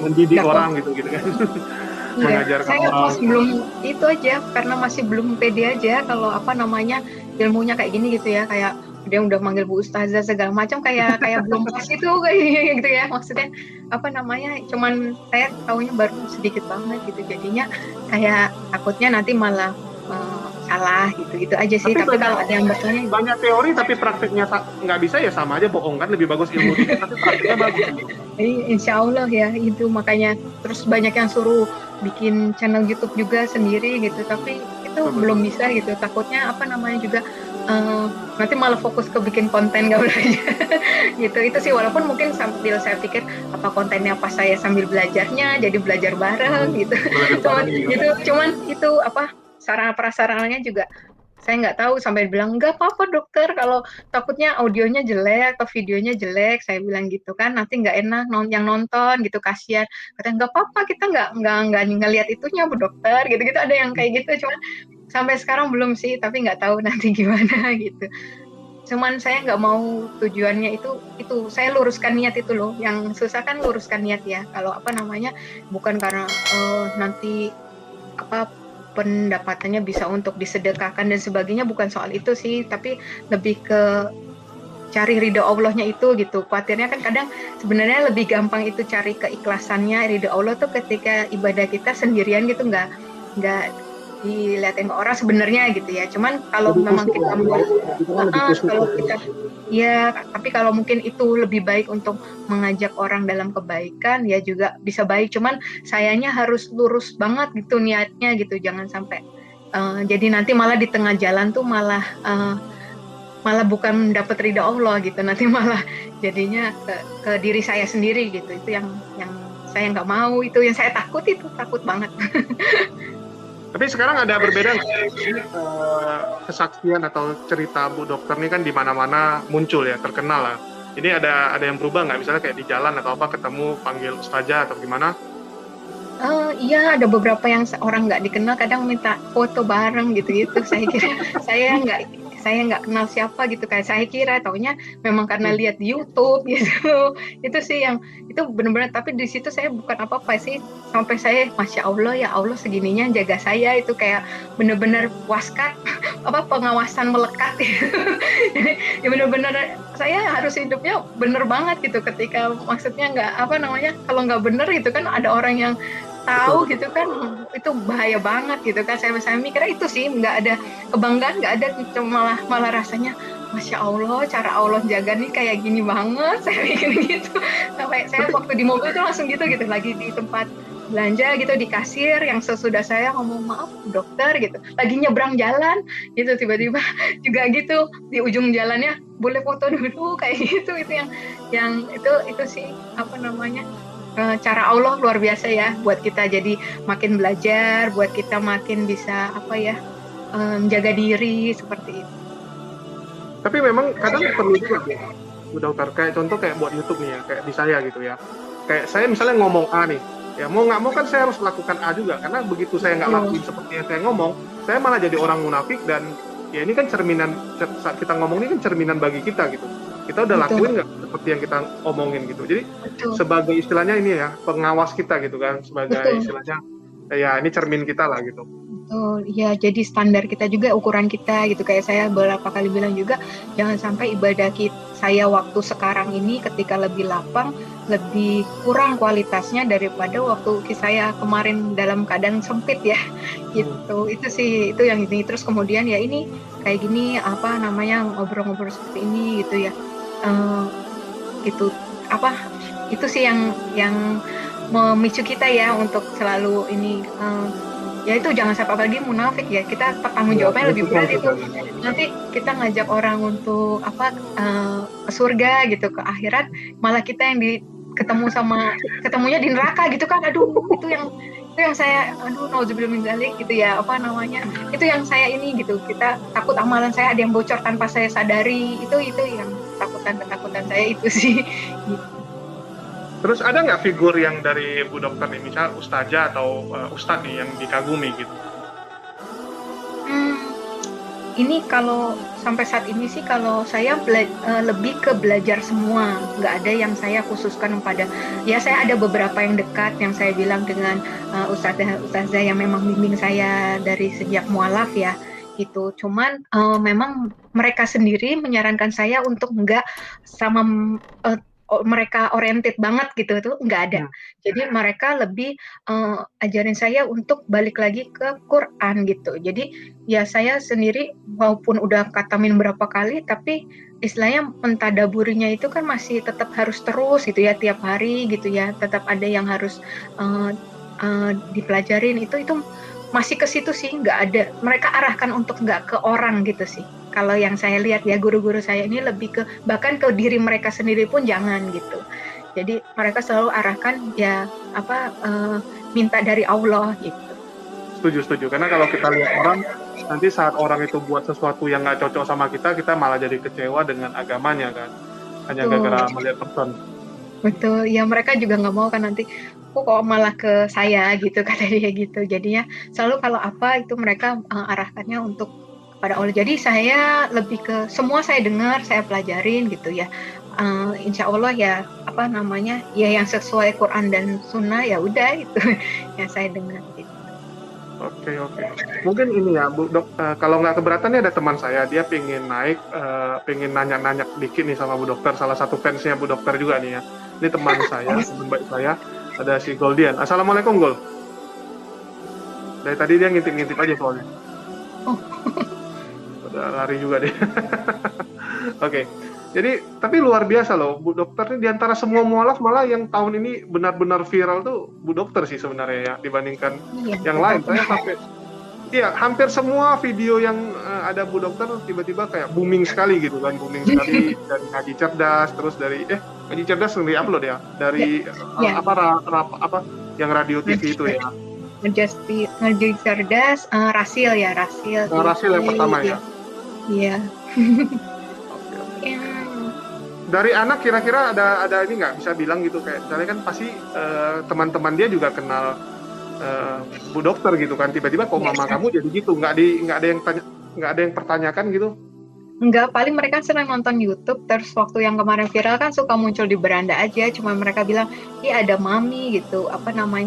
mendidik orang gitu kan. Mengajarkan saya orang. masih belum itu aja, karena masih belum pede aja kalau apa namanya ilmunya kayak gini gitu ya, kayak dia udah manggil Bu Ustazah segala macam, kayak belum pas itu kayak gitu ya, maksudnya apa namanya, cuman saya taunya baru sedikit banget gitu, jadinya kayak takutnya nanti malah salah gitu aja sih. Tapi kalau ada yang bertanya banyak teori tapi prakteknya nggak bisa ya sama aja bohong kan, lebih bagus ilmu dikit tapi prakteknya bagus. Insya Allah ya, itu makanya terus banyak yang suruh bikin channel YouTube juga sendiri gitu, tapi itu belum bisa gitu, takutnya apa namanya juga nanti malah fokus ke bikin konten gak belajar gitu. Itu sih, walaupun mungkin sambil saya pikir apa kontennya pas saya sambil belajarnya jadi belajar bareng gitu. Cuman itu apa sarana prasarananya juga saya nggak tahu, sampai bilang nggak apa-apa dokter kalau takutnya audionya jelek atau videonya jelek, saya bilang gitu kan, nanti nggak enak yang nonton gitu, kasihan. Katanya nggak apa-apa, kita nggak ngelihat itunya Bu Dokter, gitu ada yang kayak gitu. Cuman sampai sekarang belum sih, tapi nggak tahu nanti gimana gitu. Cuman saya nggak mau tujuannya itu saya luruskan niat itu loh, yang susah kan luruskan niat ya. Kalau apa namanya, bukan karena nanti apa pendapatannya bisa untuk disedekahkan dan sebagainya, bukan soal itu sih, tapi lebih ke cari ridho Allahnya itu gitu. Khawatirnya kan kadang sebenarnya lebih gampang itu cari keikhlasannya, ridho Allah tuh ketika ibadah kita sendirian gitu, nggak dilihatin ke orang sebenarnya gitu ya. Cuman kalau memang kita kalau kita ya, tapi kalau mungkin itu lebih baik untuk mengajak orang dalam kebaikan ya juga bisa baik. Cuman sayangnya harus lurus banget gitu niatnya gitu, jangan sampai jadi nanti malah di tengah jalan tuh malah bukan dapat ridha Allah gitu, nanti malah jadinya ke diri saya sendiri gitu. Itu yang saya nggak mau, itu yang saya takut banget. Tapi sekarang ada berbeda kesaksian atau cerita Bu Dokter ini kan di mana-mana muncul ya, terkenal lah. Ini ada yang berubah nggak? Misalnya kayak di jalan atau apa ketemu panggil ustazah atau gimana? Iya, ada beberapa yang orang nggak dikenal kadang minta foto bareng gitu. Saya kira saya nggak kenal siapa gitu, kayak saya kira taunya memang karena lihat di YouTube gitu. Itu sih yang itu benar-benar, tapi di situ saya bukan apa-apa sih, sampai saya Masya Allah ya Allah segininya jaga saya, itu kayak benar-benar waskat apa pengawasan melekat gitu. Ya benar-benar saya harus hidupnya benar banget gitu, ketika maksudnya nggak apa namanya, kalau nggak benar itu kan ada orang yang tahu gitu kan, itu bahaya banget gitu kan. Saya mikirnya itu sih, nggak ada kebanggaan, nggak ada gitu, malah rasanya Masya Allah cara Allah jaga nih kayak gini banget, saya mikir gitu. Sampai saya waktu di mobil tuh langsung gitu lagi di tempat belanja gitu, di kasir yang sesudah saya ngomong maaf dokter gitu, lagi nyebrang jalan gitu, tiba-tiba juga gitu di ujung jalannya boleh foto dulu kayak gitu. Itu yang itu sih apa namanya, cara Allah luar biasa ya buat kita, jadi makin belajar, buat kita makin bisa apa ya, menjaga diri seperti itu. Tapi memang kadang perlu juga ya, Bu Dokter, kayak contoh kayak buat YouTube nih ya, kayak di saya gitu ya. Kayak saya misalnya ngomong A nih, ya mau nggak mau kan saya harus lakukan A juga, karena begitu saya nggak lakuin seperti yang saya ngomong, saya malah jadi orang munafik. Dan ya ini kan cerminan, saat kita ngomong ini kan cerminan bagi kita gitu. Kita udah lakuin nggak seperti yang kita omongin gitu. Jadi sebagai istilahnya ini ya, pengawas kita gitu kan, sebagai istilahnya ya ini cermin kita lah gitu. Betul, ya jadi standar kita juga, ukuran kita gitu. Kayak saya beberapa kali bilang juga, jangan sampai ibadah saya waktu sekarang ini ketika lebih lapang, lebih kurang kualitasnya daripada waktu saya kemarin dalam keadaan sempit ya gitu. Itu sih, itu yang ini. Terus kemudian ya ini kayak gini apa namanya, ngobrol-ngobrol seperti ini gitu ya, gitu apa, itu sih yang memicu kita ya untuk selalu ini ya itu jangan sampai apalagi munafik ya, kita pertanggung Ya, jawabannya itu lebih kan berat itu. sudah. Nanti kita ngajak orang untuk ke surga gitu, ke akhirat, malah kita yang ketemunya di neraka gitu kan. Aduh, itu yang saya, aduh, nauzubillah min dzalik gitu ya, apa namanya, itu yang saya ini gitu, kita takut amalan saya ada yang bocor tanpa saya sadari, itu yang ketakutan saya itu sih. Gitu. Terus ada nggak figur yang dari Bu Dokter nih, misal ustazah atau ustadz nih yang dikagumi gitu? Hmm, ini kalau sampai saat ini sih, kalau saya lebih ke belajar semua, nggak ada yang saya khususkan pada, ya saya ada beberapa yang dekat yang saya bilang dengan ustazah yang memang bimbing saya dari sejak mualaf ya, gitu. Cuman memang mereka sendiri menyarankan saya untuk nggak sama uh, mereka oriented banget gitu, itu nggak ada. Hmm. Jadi mereka lebih ajarin saya untuk balik lagi ke Quran gitu. Jadi ya saya sendiri walaupun udah katamin berapa kali, tapi istilahnya mentadaburinya itu kan masih tetap harus terus gitu ya, tiap hari gitu ya, tetap ada yang harus dipelajarin, itu masih ke situ sih, nggak ada, mereka arahkan untuk nggak ke orang gitu sih. Kalau yang saya lihat ya, guru-guru saya ini lebih ke, bahkan ke diri mereka sendiri pun jangan gitu. Jadi mereka selalu arahkan ya minta dari Allah gitu. Setuju. Karena kalau kita lihat orang, nanti saat orang itu buat sesuatu yang nggak cocok sama kita malah jadi kecewa dengan agamanya kan. Hanya gara-gara melihat person. Betul, ya mereka juga nggak mau kan nanti, kok malah ke saya gitu, kata dia gitu. Jadinya selalu kalau apa itu mereka arahkannya untuk kepada Allah. Jadi saya lebih ke semua saya dengar, saya pelajarin gitu ya. Insya Allah ya ya yang sesuai Quran dan Sunnah ya udah itu yang saya dengar gitu. Oke. Mungkin ini ya, Bu Dok, kalau nggak keberatan nih ada teman saya, dia pengen naik, pengen nanya-nanya dikit nih sama Bu Dokter, salah satu fansnya Bu Dokter juga nih ya. Ini teman saya, teman baik saya, ada si Goldian. Assalamualaikum Gol. Dari tadi dia ngintip-ngintip aja soalnya. Oh. Udah lari juga deh. Oke. Jadi, tapi luar biasa loh, Bu Dokter ini diantara semua mualaf malah yang tahun ini benar-benar viral tuh Bu Dokter sih sebenarnya ya, dibandingkan yang lain. Saya sampai, iya, hampir semua video yang ada Bu Dokter tiba-tiba kayak booming sekali gitu kan, dari Ngaji Cerdas, terus dari Ngaji Cerdas sendiri upload ya, dari yang radio TV itu ya. Ngaji Cerdas, Rasil ya, Rasil. Rasil yang pertama ya. Iya. Dari anak kira-kira ada ini nggak bisa bilang gitu, kayak misalnya kan pasti teman-teman dia juga kenal Bu Dokter gitu kan, tiba-tiba kok mama kamu jadi gitu, nggak ada yang pertanyakan gitu? Enggak, paling mereka senang nonton YouTube, terus waktu yang kemarin viral kan suka muncul di beranda aja, cuma mereka bilang, ada mami gitu,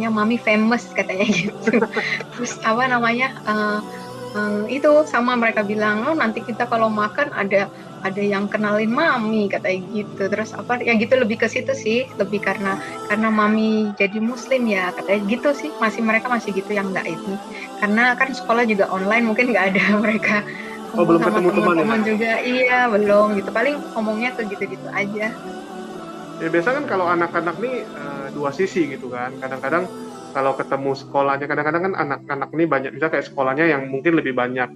mami famous katanya gitu. Terus itu sama mereka bilang, nanti kita kalau makan ada yang kenalin mami katanya gitu. Terus ya gitu, lebih ke situ sih, lebih karena mami jadi muslim ya katanya gitu sih. Mereka masih gitu, yang enggak ini, karena kan sekolah juga online, mungkin nggak ada mereka belum ketemu teman juga, iya belum gitu, paling ngomongnya ke gitu-gitu aja. Ya biasa kan kalau anak-anak nih dua sisi gitu kan, kadang-kadang kalau ketemu sekolahnya, kadang-kadang kan anak-anak nih banyak, misalnya kayak sekolahnya yang mungkin lebih banyak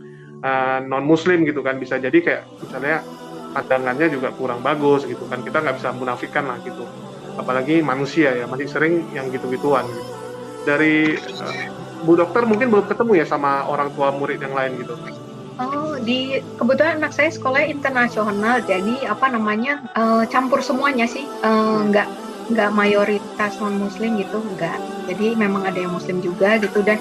non muslim gitu kan, bisa jadi kayak misalnya pandangannya juga kurang bagus gitu kan, kita nggak bisa munafikan lah gitu, apalagi manusia ya, masih sering yang gitu-gituan gitu. Dari Bu Dokter mungkin belum ketemu ya sama orang tua murid yang lain gitu? Kebetulan anak saya sekolahnya internasional, jadi campur semuanya sih, nggak mayoritas non muslim gitu, nggak. Jadi memang ada yang muslim juga gitu, dan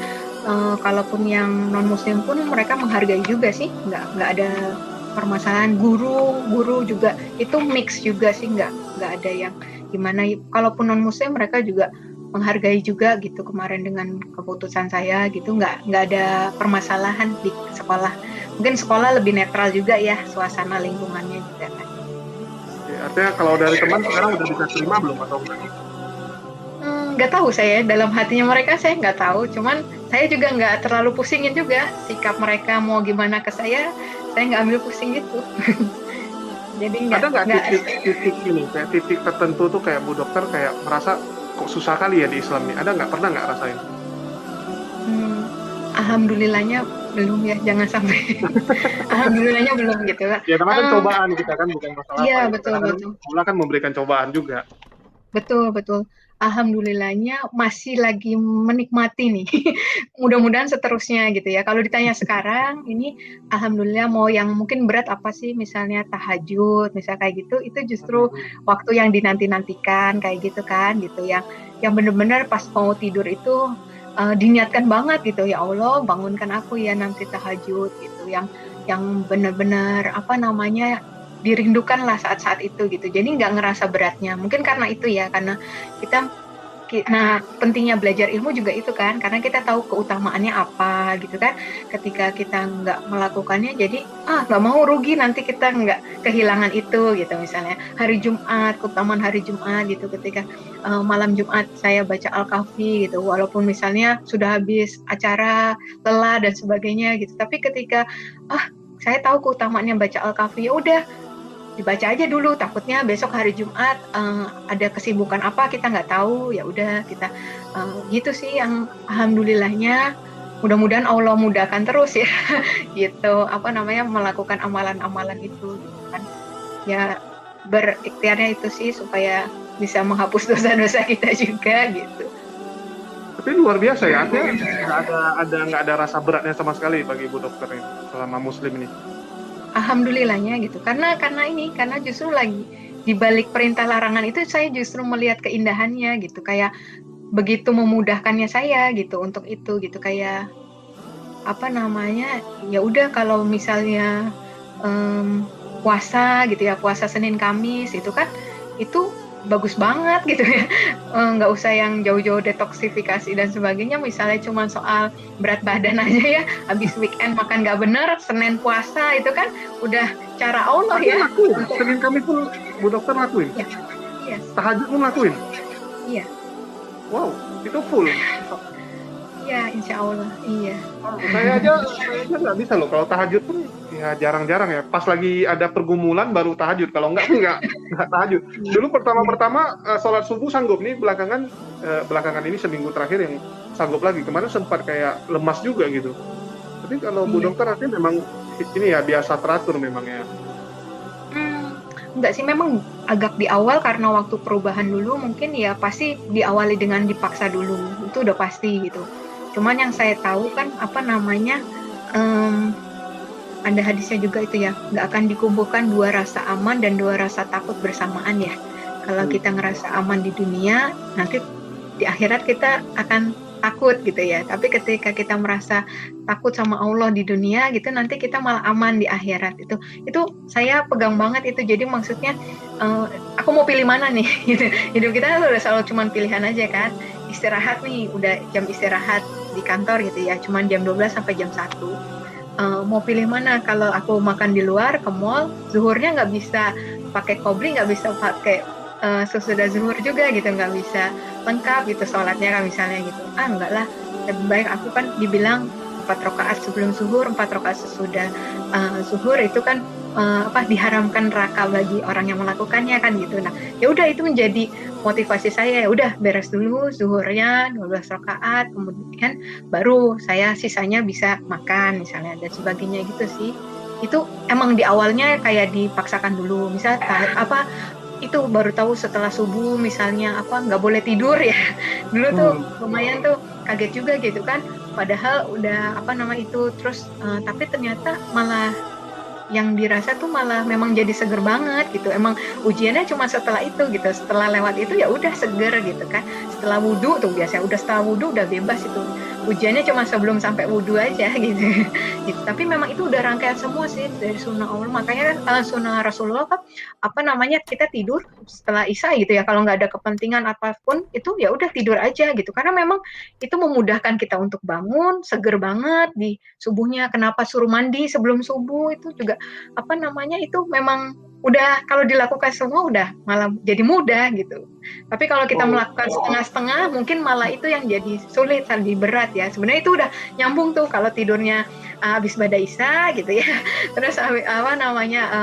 kalaupun yang non muslim pun mereka menghargai juga sih, nggak ada permasalahan. Guru juga itu mix juga sih, nggak ada yang gimana. Kalaupun non muslim mereka juga menghargai juga gitu. Kemarin dengan keputusan saya gitu, nggak ada permasalahan di sekolah. Mungkin sekolah lebih netral juga ya, suasana lingkungannya juga kan. Ya, artinya kalau dari teman sekarang udah bisa terima belum atau enggak? Nggak tahu saya, dalam hatinya mereka saya nggak tahu. Cuman saya juga nggak terlalu pusingin juga sikap mereka mau gimana ke saya nggak ambil pusing gitu. Jadi ada nggak titik ini, kayak titik tertentu tuh kayak Bu Dokter kayak merasa kok susah kali ya di Islam nih? Ada nggak, pernah nggak rasain? alhamdulillahnya belum ya, jangan sampai. Alhamdulillahnya belum gitu kan. Ya karena kan cobaan kita kan, bukan masalah apa Iya gitu. betul Kadang-kadang betul. Allah kan memberikan cobaan juga. Betul, betul. Alhamdulillahnya masih lagi menikmati nih. Mudah-mudahan seterusnya gitu ya. Kalau ditanya sekarang, ini alhamdulillah mau yang mungkin berat apa sih? Misalnya tahajud, misal kayak gitu, itu justru waktu yang dinanti-nantikan kayak gitu kan, gitu. Yang benar-benar pas mau tidur itu diniatkan banget gitu. Ya Allah, bangunkan aku ya nanti tahajud gitu. Yang benar-benar apa namanya dirindukan lah saat-saat itu gitu. Jadi nggak ngerasa beratnya. Mungkin karena itu ya, karena kita nah pentingnya belajar ilmu juga itu kan, karena kita tahu keutamaannya apa gitu kan. Ketika kita nggak melakukannya, jadi nggak mau rugi nanti kita nggak kehilangan itu gitu. Misalnya hari Jumat, keutamaan hari Jumat gitu, ketika malam Jumat saya baca Al-Kahfi gitu, walaupun misalnya sudah habis acara, lelah dan sebagainya gitu, tapi ketika saya tahu keutamaannya baca Al-Kahfi, ya udah dibaca aja dulu, takutnya besok hari Jumat ada kesibukan apa kita nggak tahu, ya udah kita gitu sih yang alhamdulillahnya. Mudah-mudahan Allah mudahkan terus ya gitu, apa namanya, melakukan amalan-amalan itu gitu kan ya, berikhtiarnya itu sih supaya bisa menghapus dosa-dosa kita juga gitu. Tapi luar biasa ya, artinya nggak ada rasa beratnya sama sekali bagi ibu dokter ini selama muslim ini. Alhamdulillahnya gitu, karena justru lagi di balik perintah larangan itu saya justru melihat keindahannya gitu, kayak begitu memudahkannya saya gitu untuk itu gitu, kayak apa namanya, ya udah kalau misalnya puasa gitu ya, puasa Senin Kamis itu kan itu bagus banget gitu ya. Nggak usah yang jauh-jauh detoksifikasi dan sebagainya, misalnya cuma soal berat badan aja ya, habis weekend makan nggak bener, Senin puasa itu kan udah cara Allah Aku ya. lakuin, Senin Kamis pun Bu Dokter lakuin. Ya, yes. Tahajud pun lakuin. Iya. Wow, itu full. Iya, insya Allah, iya. Saya aja nggak bisa loh. Kalau tahajud pun ya jarang-jarang ya. Pas lagi ada pergumulan baru tahajud. Kalau nggak tahajud. Dulu pertama-pertama sholat subuh sanggup nih. Belakangan ini seminggu terakhir yang sanggup lagi. Kemarin sempat kayak lemas juga gitu. Tapi kalau Bu Dokter artinya memang ini ya biasa teratur memang ya. Enggak sih, memang agak di awal karena waktu perubahan dulu mungkin ya pasti diawali dengan dipaksa dulu. Itu udah pasti gitu. Cuman yang saya tahu kan apa namanya, ada hadisnya juga itu ya, nggak akan dikumpulkan dua rasa aman dan dua rasa takut bersamaan ya. Kalau kita ngerasa aman di dunia, nanti di akhirat kita akan takut gitu ya. Tapi ketika kita merasa takut sama Allah di dunia gitu, nanti kita malah aman di akhirat. Itu saya pegang banget itu. Jadi maksudnya aku mau pilih mana nih gitu. Hidup kita udah selalu cuman pilihan aja kan. Istirahat nih, udah jam istirahat di kantor gitu ya, cuman jam 12 sampai jam 1. Mau pilih mana? Kalau aku makan di luar ke mall, zuhurnya nggak bisa pakai qobli, nggak bisa pakai sesudah zuhur juga gitu, nggak bisa lengkap gitu sholatnya kan misalnya gitu. Enggak lah, lebih baik aku kan dibilang 4 rakaat sebelum zuhur, 4 rakaat sesudah zuhur itu kan diharamkan neraka bagi orang yang melakukannya kan gitu. Nah, ya udah itu menjadi motivasi saya, ya udah beres dulu zuhurnya 12 rakaat, kemudian baru saya sisanya bisa makan misalnya dan sebagainya gitu sih. Itu emang di awalnya kayak dipaksakan dulu, misal itu baru tahu setelah subuh misalnya nggak boleh tidur ya. Dulu tuh lumayan tuh kaget juga gitu kan, padahal udah itu terus tapi ternyata malah yang dirasa tuh malah memang jadi seger banget gitu. Emang ujiannya cuma setelah itu gitu, setelah lewat itu ya udah seger gitu kan. Setelah wudhu tuh biasanya setelah wudhu udah bebas itu. Ujiannya cuma sebelum sampai wudhu aja gitu. Gitu. Tapi memang itu udah rangkaian semua sih dari sunnah Allah. Makanya kan sunnah Rasulullah kan kita tidur setelah Isya gitu ya. Kalau nggak ada kepentingan apapun itu ya udah tidur aja gitu. Karena memang itu memudahkan kita untuk bangun seger banget di subuhnya. Kenapa suruh mandi sebelum subuh itu juga itu memang udah kalau dilakukan semua udah malah jadi mudah gitu. Tapi kalau kita melakukan setengah-setengah mungkin malah itu yang jadi sulit, lebih berat ya. Sebenarnya itu udah nyambung tuh kalau tidurnya habis bada Isya gitu ya. Terus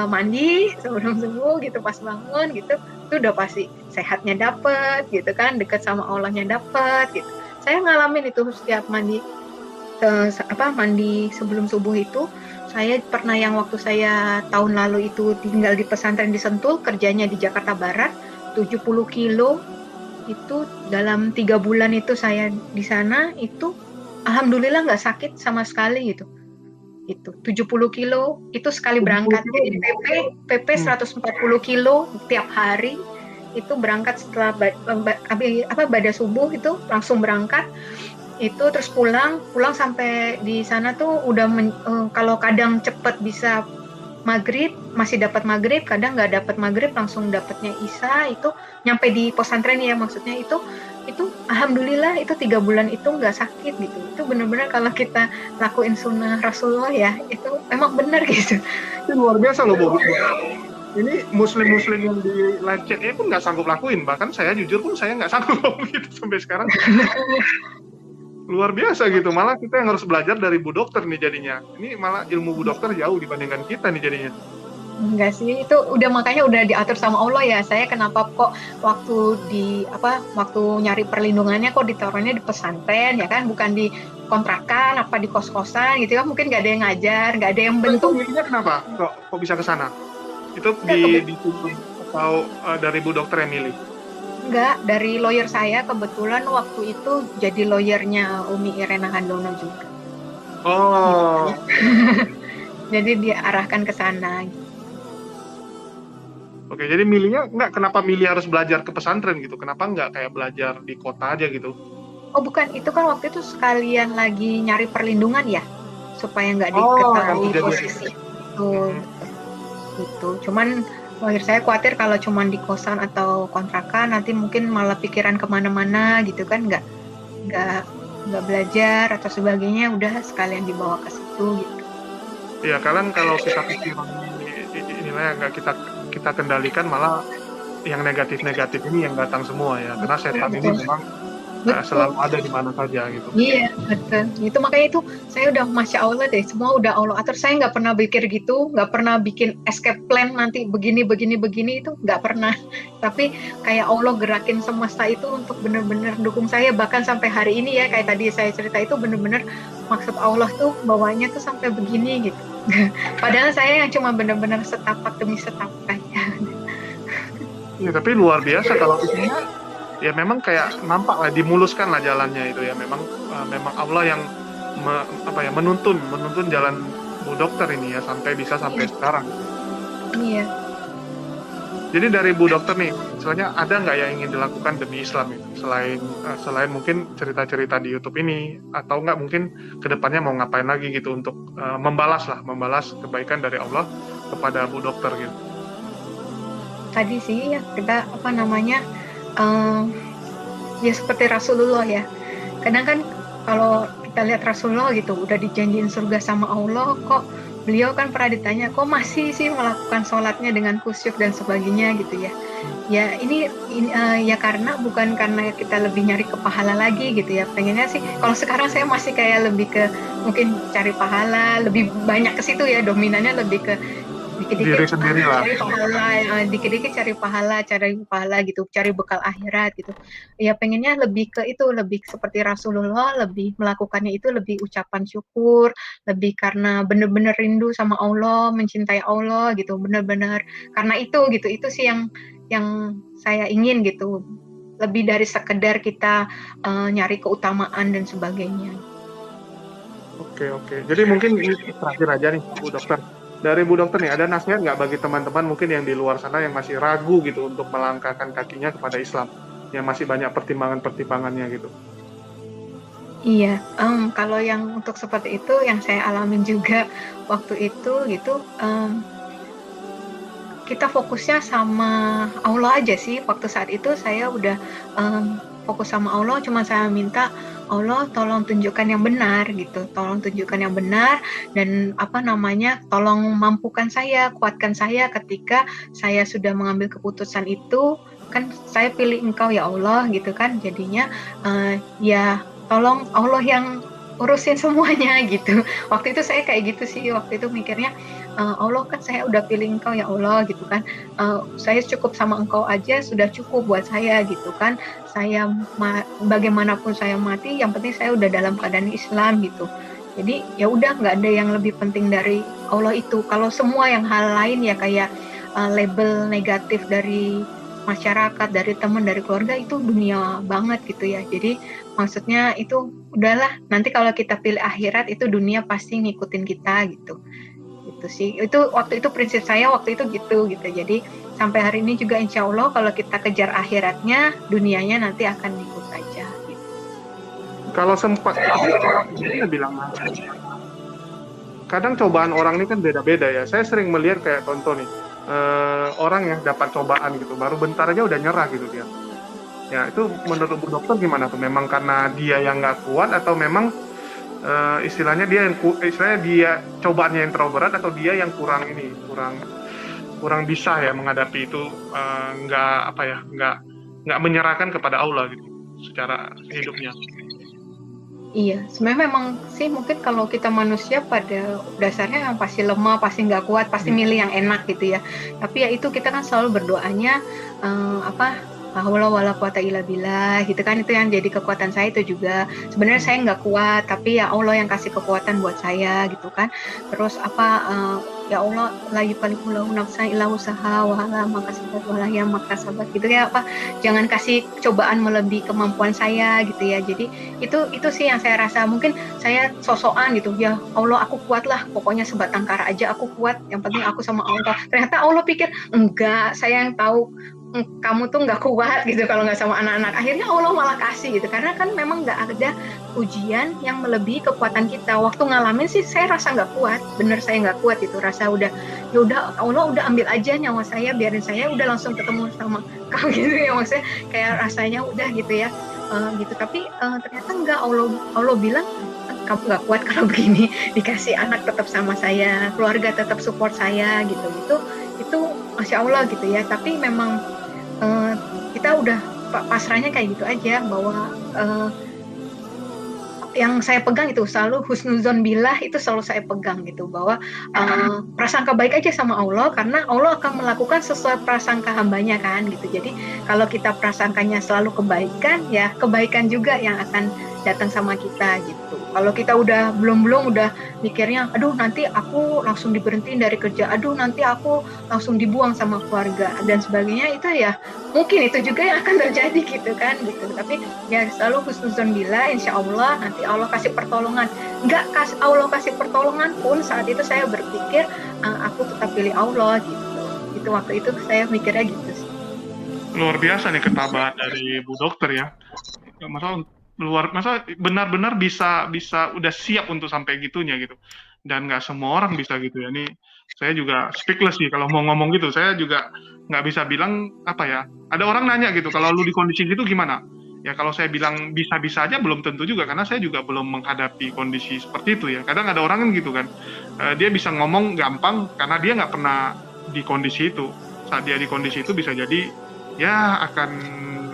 mandi sebelum subuh gitu pas bangun gitu. Itu udah pasti sehatnya dapet gitu kan, dekat sama Allahnya dapet gitu. Saya ngalamin itu setiap mandi mandi sebelum subuh itu, saya pernah yang waktu saya tahun lalu itu tinggal di pesantren di Sentul, kerjanya di Jakarta Barat, 70 kilo itu dalam 3 bulan itu saya di sana itu alhamdulillah nggak sakit sama sekali gitu. Itu 70 kilo itu sekali 70 berangkat. kilo. Jadi PP 140 kilo tiap hari itu berangkat setelah badas subuh itu langsung berangkat itu terus pulang sampai di sana tuh udah kalau kadang cepet bisa maghrib masih dapat maghrib, kadang nggak dapat maghrib langsung dapatnya isya, itu nyampe di pesantren ya maksudnya itu alhamdulillah itu 3 bulan itu nggak sakit gitu. Itu benar-benar kalau kita lakuin sunnah Rasulullah ya itu emang benar gitu. Itu luar biasa loh Bu. Ini muslim-muslim yang di live chat pun nggak sanggup lakuin, bahkan saya jujur pun saya nggak sanggup gitu sampai sekarang. Luar biasa gitu, malah kita yang harus belajar dari Bu Dokter nih jadinya. Ini malah ilmu Bu Dokter jauh dibandingkan kita nih jadinya. Enggak sih, itu makanya udah diatur sama Allah ya. Saya kenapa kok waktu nyari perlindungannya kok ditaruhnya di pesantren ya kan, bukan di kontrakan apa di kos-kosan gitu kan, mungkin nggak ada yang ngajar, nggak ada yang bentuk. Milihnya kenapa? Kok bisa ke sana? Itu di atau dari Bu Dokter yang milih? Enggak, dari lawyer saya kebetulan waktu itu jadi lawyernya Umi Irena Handono juga. Oh. Jadi diarahkan ke sana. Oke, jadi milihnya kenapa milih harus belajar ke pesantren gitu? Kenapa nggak kayak belajar di kota aja gitu? Oh bukan, itu kan waktu itu sekalian lagi nyari perlindungan ya, supaya nggak diketahui posisi itu. Gitu. Cuman lawyer saya khawatir kalau cuman di kosan atau kontrakan nanti mungkin malah pikiran kemana-mana gitu kan, nggak belajar atau sebagainya, udah sekalian dibawa ke situ gitu. Iya, kalian kalau kita pikiran inilah yang nggak kita kendalikan, malah yang negatif-negatif ini yang datang semua ya, karena setan ini memang selalu ada di mana saja gitu. Iya betul, itu makanya itu saya udah masya Allah deh, semua udah Allah atur. Saya nggak pernah pikir gitu, nggak pernah bikin escape plan nanti begini itu nggak pernah. Tapi kayak Allah gerakin semesta itu untuk benar-benar dukung saya, bahkan sampai hari ini ya kayak tadi saya cerita itu benar-benar maksud Allah tuh bawanya tuh sampai begini gitu. Padahal saya yang cuma benar-benar setapak demi setapak aja. Ya tapi luar biasa kalau isinya. Ya memang kayak nampak lah, dimuluskan lah jalannya itu ya, memang Allah yang menuntun jalan Bu Dokter ini ya sampai sekarang. Iya. Jadi dari Bu Dokter nih, misalnya ada nggak yang ingin dilakukan demi Islam itu selain mungkin cerita-cerita di YouTube ini, atau nggak mungkin kedepannya mau ngapain lagi gitu untuk membalas kebaikan dari Allah kepada Bu Dokter gitu? Tadi sih ya kita ya seperti Rasulullah ya. Kadang kan kalau kita lihat Rasulullah gitu udah dijanjiin surga sama Allah, kok beliau kan pernah ditanya kok masih sih melakukan sholatnya dengan khusyuk dan sebagainya gitu ya. Ya ini ya bukan karena kita lebih nyari ke pahala lagi gitu ya. Pengennya sih kalau sekarang saya masih kayak lebih ke mungkin cari pahala, lebih banyak ke situ ya, dominannya lebih ke dikit-dikit cari pahala gitu, cari bekal akhirat gitu. Ya pengennya lebih ke itu, lebih seperti Rasulullah, lebih melakukannya itu lebih ucapan syukur, lebih karena benar-benar rindu sama Allah, mencintai Allah gitu, benar-benar karena itu gitu. Itu sih yang saya ingin gitu, lebih dari sekedar kita nyari keutamaan dan sebagainya. Oke. Jadi mungkin ini terakhir aja nih Bu Dokter. Dari Bu Dokter nih, ada nasihat nggak bagi teman-teman mungkin yang di luar sana yang masih ragu gitu untuk melangkahkan kakinya kepada Islam, yang masih banyak pertimbangannya gitu? Iya, kalau yang untuk seperti itu yang saya alamin juga waktu itu gitu, kita fokusnya sama Allah aja sih. Waktu saat itu saya udah fokus sama Allah, cuma saya minta Allah tolong tunjukkan yang benar gitu, tolong tunjukkan yang benar dan tolong mampukan saya, kuatkan saya ketika saya sudah mengambil keputusan itu, kan saya pilih Engkau ya Allah gitu kan, jadinya ya tolong Allah yang urusin semuanya gitu. Waktu itu saya kayak gitu sih, waktu itu mikirnya Allah kan saya udah pilih Engkau ya Allah gitu kan, saya cukup sama Engkau aja sudah cukup buat saya gitu kan. Saya bagaimanapun saya mati, yang penting saya udah dalam keadaan Islam gitu. Jadi ya udah nggak ada yang lebih penting dari Allah itu. Kalau semua yang hal lain ya kayak label negatif dari masyarakat, dari teman, dari keluarga itu dunia banget gitu ya. Jadi maksudnya itu udahlah, nanti kalau kita pilih akhirat itu dunia pasti ngikutin kita gitu. Gitu sih. Itu waktu itu prinsip saya waktu itu gitu. Jadi sampai hari ini juga insya Allah kalau kita kejar akhiratnya, dunianya nanti akan ikut aja. Gitu. Kalau sempat, dia bilang kadang cobaan orang ini kan beda-beda ya. Saya sering melihat kayak contoh nih, orang yang dapat cobaan gitu, baru bentar aja udah nyerah gitu dia. Ya itu menurut Bu Dokter gimana tuh? Memang karena dia yang nggak kuat atau memang istilahnya dia cobaannya yang terlalu berat atau dia yang kurang bisa ya menghadapi itu, nggak menyerahkan kepada Allah gitu secara hidupnya. Iya, sebenarnya memang sih mungkin kalau kita manusia pada dasarnya yang pasti lemah, pasti nggak kuat, pasti milih yang enak gitu ya. Tapi ya itu kita kan selalu berdoanya la haula wala quwata illa billah gitu kan, itu yang jadi kekuatan saya itu juga. Sebenarnya saya nggak kuat, tapi ya Allah yang kasih kekuatan buat saya gitu kan. Terus ya Allah la yukallifu lahu nafsan illa wusaha wa la makasabat wa la makasabat gitu ya, jangan kasih cobaan melebihi kemampuan saya gitu ya. Jadi itu sih yang saya rasa, mungkin saya sosokan gitu ya, Allah aku kuat lah, pokoknya sebatang kara aja aku kuat, yang penting aku sama Allah. Ternyata Allah pikir enggak, saya yang tahu kamu tuh nggak kuat gitu kalau nggak sama anak-anak. Akhirnya Allah malah kasih gitu, karena kan memang nggak ada ujian yang melebihi kekuatan kita. Waktu ngalamin sih saya rasa nggak kuat, bener saya nggak kuat itu, rasa udah ya udah Allah udah ambil aja nyawa saya, biarin saya udah langsung ketemu sama kamu gitu ya, maksudnya kayak rasanya udah gitu ya. Gitu, tapi ternyata enggak, Allah bilang kamu nggak kuat kalau begini, dikasih anak tetap sama saya, keluarga tetap support saya gitu. Itu masya Allah gitu ya. Tapi memang kita udah pasrahnya kayak gitu aja, bahwa yang saya pegang itu selalu husnuzon billah, itu selalu saya pegang gitu, bahwa prasangka baik aja sama Allah, karena Allah akan melakukan sesuai prasangka hambanya kan gitu. Jadi kalau kita prasangkanya selalu kebaikan, ya kebaikan juga yang akan datang sama kita gitu. Kalau kita udah belum udah mikirnya, aduh nanti aku langsung diberhentiin dari kerja, aduh nanti aku langsung dibuang sama keluarga dan sebagainya, itu ya mungkin itu juga yang akan terjadi gitu kan gitu. Tapi ya selalu husnuzon billah, insya Allah nanti Allah kasih pertolongan. Allah kasih pertolongan pun saat itu saya berpikir aku tetap pilih Allah gitu. Itu waktu itu saya mikirnya gitu sih. Luar biasa nih ketabahan dari Bu Dokter ya. Masa benar-benar bisa udah siap untuk sampai gitunya gitu. Dan nggak semua orang bisa gitu ya. Nih saya juga speechless sih kalau mau ngomong gitu. Saya juga nggak bisa bilang apa ya. Ada orang nanya gitu, kalau lu di kondisi gitu gimana? Ya kalau saya bilang bisa-bisa aja belum tentu juga, karena saya juga belum menghadapi kondisi seperti itu ya. Kadang ada orang kan gitu kan, dia bisa ngomong gampang karena dia nggak pernah di kondisi itu. Saat dia di kondisi itu bisa jadi ya akan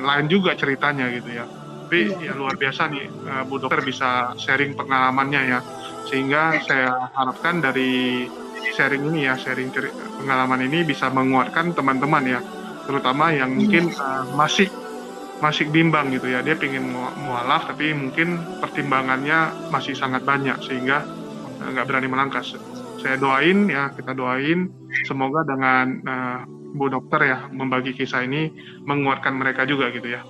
lain juga ceritanya gitu ya. Tapi ya luar biasa nih Bu Dokter bisa sharing pengalamannya ya, sehingga saya harapkan dari sharing ini ya, sharing pengalaman ini bisa menguatkan teman-teman ya, terutama yang mungkin masih bimbang gitu ya, dia pengen mualaf tapi mungkin pertimbangannya masih sangat banyak sehingga nggak berani melangkah. Saya doain ya, kita doain semoga dengan Bu Dokter ya membagi kisah ini menguatkan mereka juga gitu ya,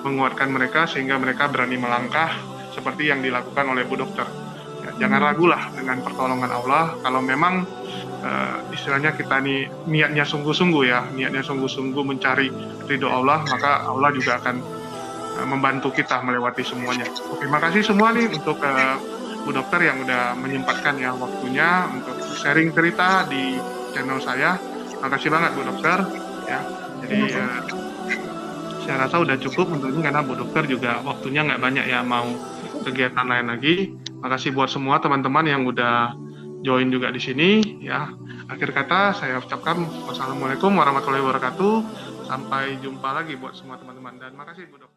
menguatkan mereka sehingga mereka berani melangkah seperti yang dilakukan oleh Bu Dokter. Ya, jangan ragulah dengan pertolongan Allah. Kalau memang istilahnya kita nih niatnya sungguh-sungguh mencari ridho Allah, maka Allah juga akan membantu kita melewati semuanya. Terima kasih semua nih untuk Bu Dokter yang udah menyempatkan ya waktunya untuk sharing cerita di channel saya. Makasih banget Bu Dokter ya. Jadi saya rasa udah cukup untuk ini karena Bu Dokter juga waktunya nggak banyak ya, mau kegiatan lain lagi. Makasih buat semua teman-teman yang udah join juga di sini ya. Akhir kata saya ucapkan wassalamualaikum warahmatullahi wabarakatuh. Sampai jumpa lagi buat semua teman-teman dan makasih Bu Dokter.